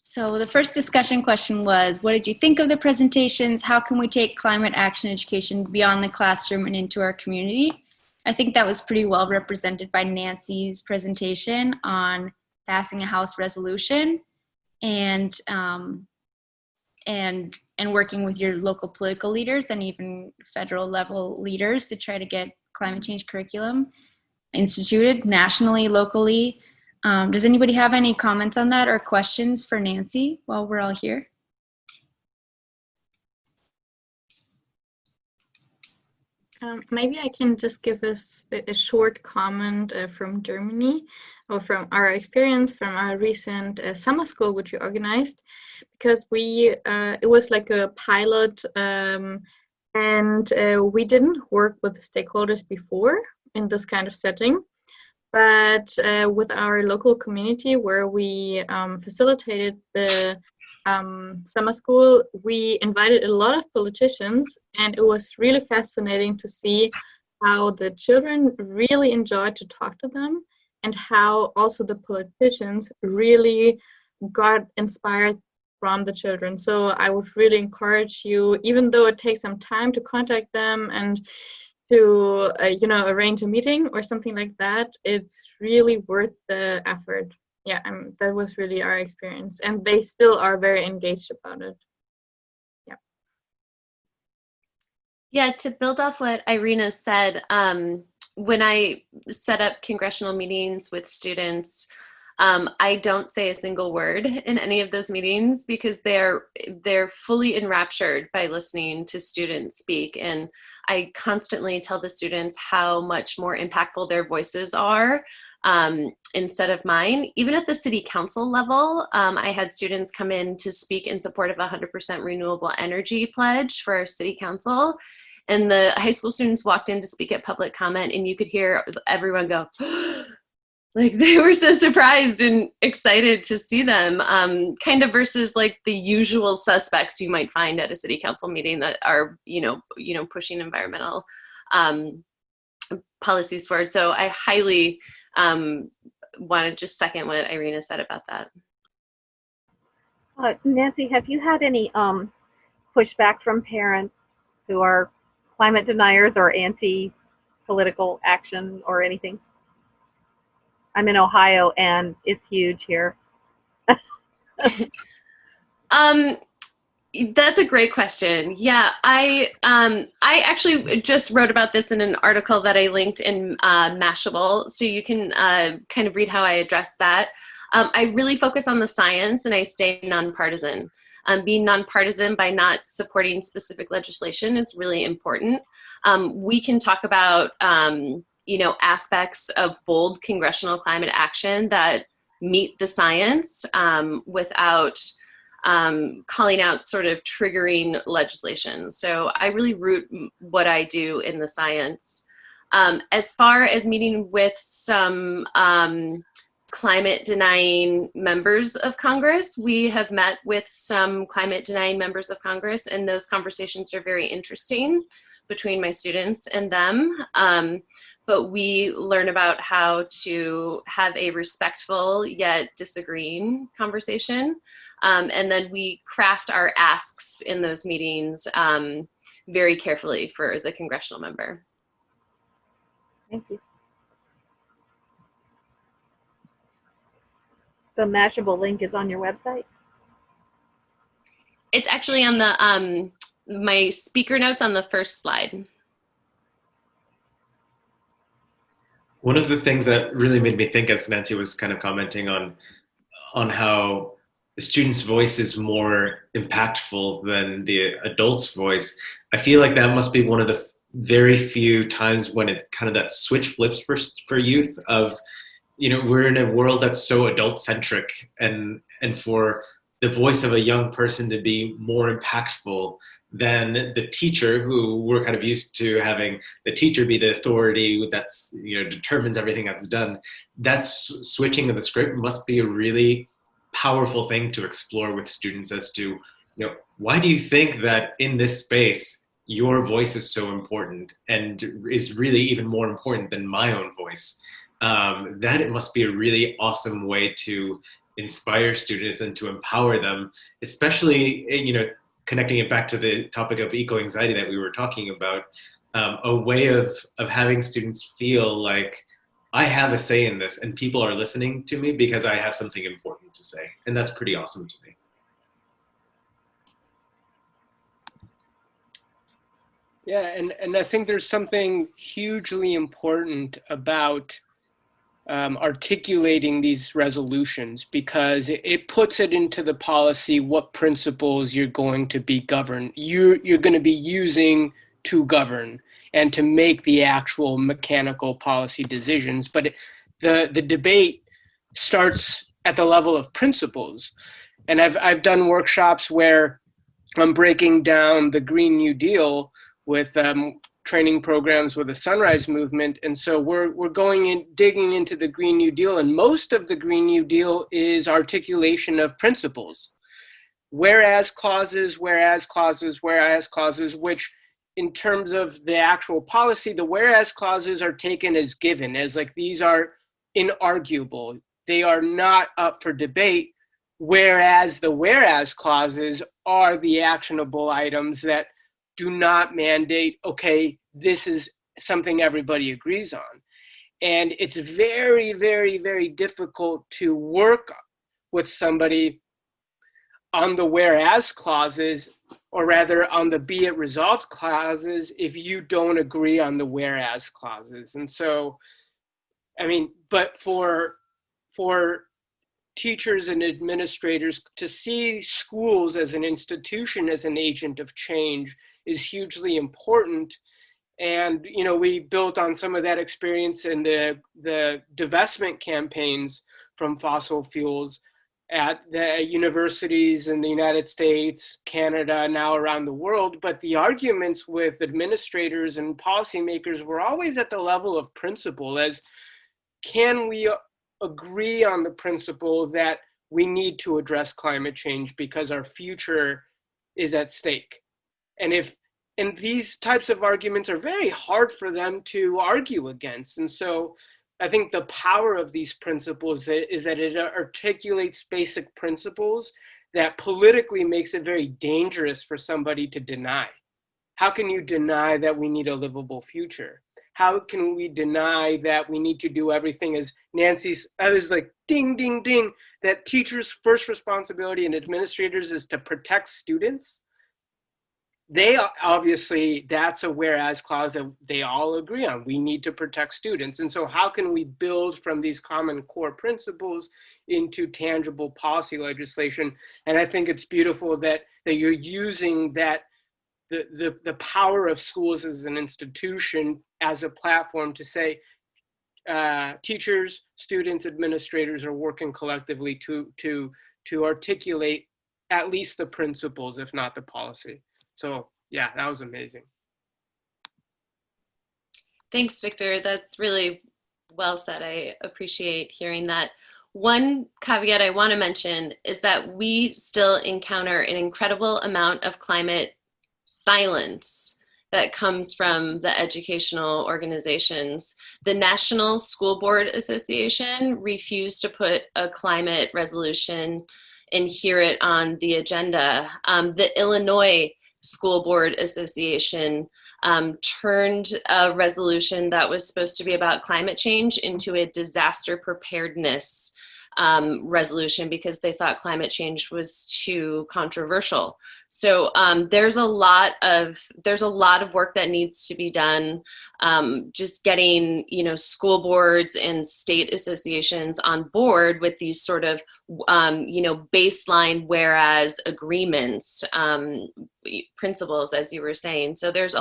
[SPEAKER 9] So the first discussion question was, what did you think of the presentations? How can we take climate action education beyond the classroom and into our community? I think that was pretty well represented by Nancy's presentation on passing a House resolution and working with your local political leaders and even federal level leaders to try to get climate change curriculum instituted nationally, locally. Does anybody have any comments on that or questions for Nancy while we're all here?
[SPEAKER 11] Maybe I can just give us a short comment from Germany, or from our experience from our recent summer school which we organized, because it was like a pilot, and we didn't work with stakeholders before in this kind of setting. But with our local community where we facilitated the summer school, we invited a lot of politicians, and it was really fascinating to see how the children really enjoyed to talk to them, and how also the politicians really got inspired from the children. So I would really encourage you, even though it takes some time to contact them and to arrange a meeting or something like that, it's really worth the effort. Yeah, that was really our experience, and they still are very engaged about it. Yeah.
[SPEAKER 8] Yeah, to build off what Irina said, when I set up congressional meetings with students, I don't say a single word in any of those meetings because they're fully enraptured by listening to students speak. And I constantly tell the students how much more impactful their voices are instead of mine. Even at the city council level, I had students come in to speak in support of a 100% renewable energy pledge for our city council. And the high school students walked in to speak at public comment, and you could hear everyone go, like they were so surprised and excited to see them, kind of versus like the usual suspects you might find at a city council meeting that are, pushing environmental policies forward. So I highly want to just second what Irina said about that.
[SPEAKER 12] Nancy, have you had any pushback from parents who are climate deniers or anti-political action or anything? I'm in Ohio, and it's huge here.
[SPEAKER 8] That's a great question. Yeah, I actually just wrote about this in an article that I linked in Mashable, so you can kind of read how I address that. I really focus on the science, and I stay nonpartisan. Being nonpartisan by not supporting specific legislation is really important. We can talk about aspects of bold congressional climate action that meet the science without calling out sort of triggering legislation. So I really root what I do in the science. As far as meeting with some climate denying members of Congress, we have met with some climate denying members of Congress, and those conversations are very interesting between my students and them. But we learn about how to have a respectful yet disagreeing conversation. And then we craft our asks in those meetings very carefully for the congressional member.
[SPEAKER 12] Thank you. The Mashable link is on your website?
[SPEAKER 8] It's actually on the my speaker notes on the first slide.
[SPEAKER 13] One of the things that really made me think, as Nancy was kind of commenting on how the student's voice is more impactful than the adult's voice, I feel like that must be one of the very few times when it kind of that switch flips for youth of, you know, we're in a world that's so adult centric, and for the voice of a young person to be more impactful than the teacher, who we're kind of used to having the teacher be the authority that's, you know, determines everything that's done. That switching of the script must be a really powerful thing to explore with students as to, you know, why do you think that in this space your voice is so important and is really even more important than my own voice? That it must be a really awesome way to inspire students and to empower them, especially, you know, connecting it back to the topic of eco-anxiety that we were talking about, a way of having students feel like I have a say in this and people are listening to me because I have something important to say. And that's pretty awesome to me.
[SPEAKER 1] Yeah, and I think there's something hugely important about articulating these resolutions, because it puts it into the policy what principles you're going to be governed, you're going to be using to govern and to make the actual mechanical policy decisions. But the debate starts at the level of principles. And I've done workshops where I'm breaking down the Green New Deal with training programs with the Sunrise Movement. And so we're going in, digging into the Green New Deal, and most of the Green New Deal is articulation of principles. Whereas clauses, whereas clauses, whereas clauses, which in terms of the actual policy, the whereas clauses are taken as given, as like these are inarguable. They are not up for debate, whereas the whereas clauses are the actionable items that do not mandate, okay, this is something everybody agrees on. And it's very, very, very difficult to work with somebody on the whereas clauses, or rather on the be it resolved clauses, if you don't agree on the whereas clauses. And so, I mean, but for teachers and administrators to see schools as an institution, as an agent of change, is hugely important. And, you know, we built on some of that experience in the divestment campaigns from fossil fuels at the universities in the United States, Canada, now around the world. But the arguments with administrators and policymakers were always at the level of principle, as can we agree on the principle that we need to address climate change because our future is at stake? And these types of arguments are very hard for them to argue against. And so I think the power of these principles is that it articulates basic principles that politically makes it very dangerous for somebody to deny. How can you deny that we need a livable future? How can we deny that we need to do everything, as Nancy's, I was like, ding, ding, ding, that teachers' first responsibility and administrators is to protect students? They obviously, that's a whereas clause that they all agree on. We need to protect students. And so how can we build from these common core principles into tangible policy legislation? And I think it's beautiful that you're using that, the power of schools as an institution, as a platform to say, teachers, students, administrators are working collectively to articulate at least the principles, if not the policy. So yeah, that was amazing.
[SPEAKER 8] Thanks, Victor. That's really well said. I appreciate hearing that. One caveat I want to mention is that we still encounter an incredible amount of climate silence that comes from the educational organizations. The National School Board Association refused to put a climate resolution and hear it on the agenda. The Illinois School Board Association turned a resolution that was supposed to be about climate change into a disaster preparedness resolution because they thought climate change was too controversial. So there's a lot of work that needs to be done. Just getting school boards and state associations on board with these sort of baseline whereas agreements, principles, as you were saying. So there's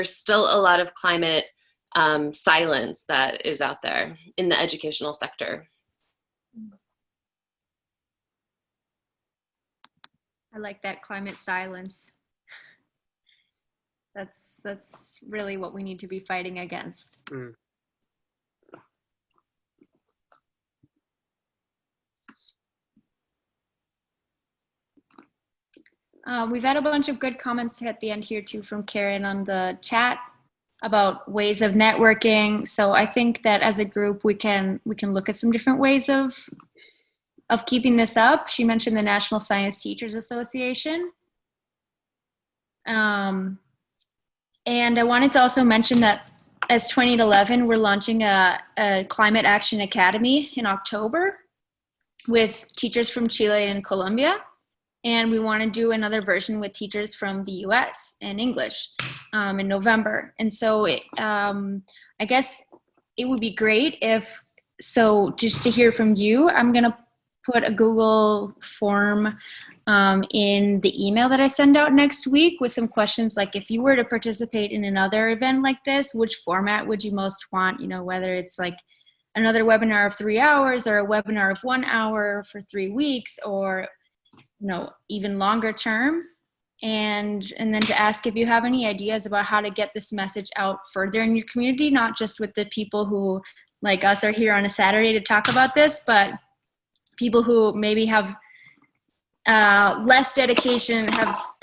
[SPEAKER 8] still a lot of climate silence that is out there in the educational sector.
[SPEAKER 9] I like that, climate silence. That's really what we need to be fighting against.
[SPEAKER 1] Mm.
[SPEAKER 9] We've had a bunch of good comments at the end here too from Karen on the chat about ways of networking. So I think that as a group we can look at some different ways of keeping this up. She mentioned the National Science Teachers Association. And I wanted to also mention that as 2011, we're launching a Climate Action Academy in October with teachers from Chile and Colombia. And we want to do another version with teachers from the US in English in November. And so I guess it would be great just to hear from you, I'm going to put a Google form in the email that I send out next week with some questions like, if you were to participate in another event like this, which format would you most want? Whether it's like another webinar of 3 hours or a webinar of 1 hour for 3 weeks, or even longer term, and then to ask if you have any ideas about how to get this message out further in your community, not just with the people who like us are here on a Saturday to talk about this, but people who maybe have less dedication,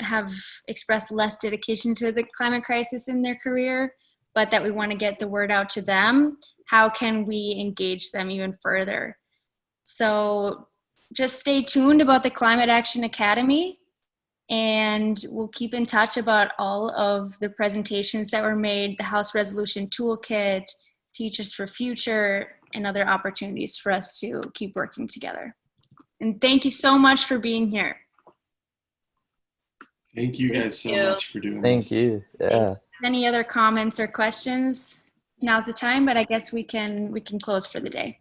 [SPEAKER 9] have expressed less dedication to the climate crisis in their career, but that we want to get the word out to them. How can we engage them even further? So just stay tuned about the Climate Action Academy, and we'll keep in touch about all of the presentations that were made, the House Resolution Toolkit, Teachers for Future, and other opportunities for us to keep working together. And thank you so much for being here.
[SPEAKER 14] Thank you guys so much for doing
[SPEAKER 4] Thank
[SPEAKER 14] this.
[SPEAKER 4] you. Yeah.
[SPEAKER 9] Any other comments or questions? Now's the time, but I guess we can close for the day.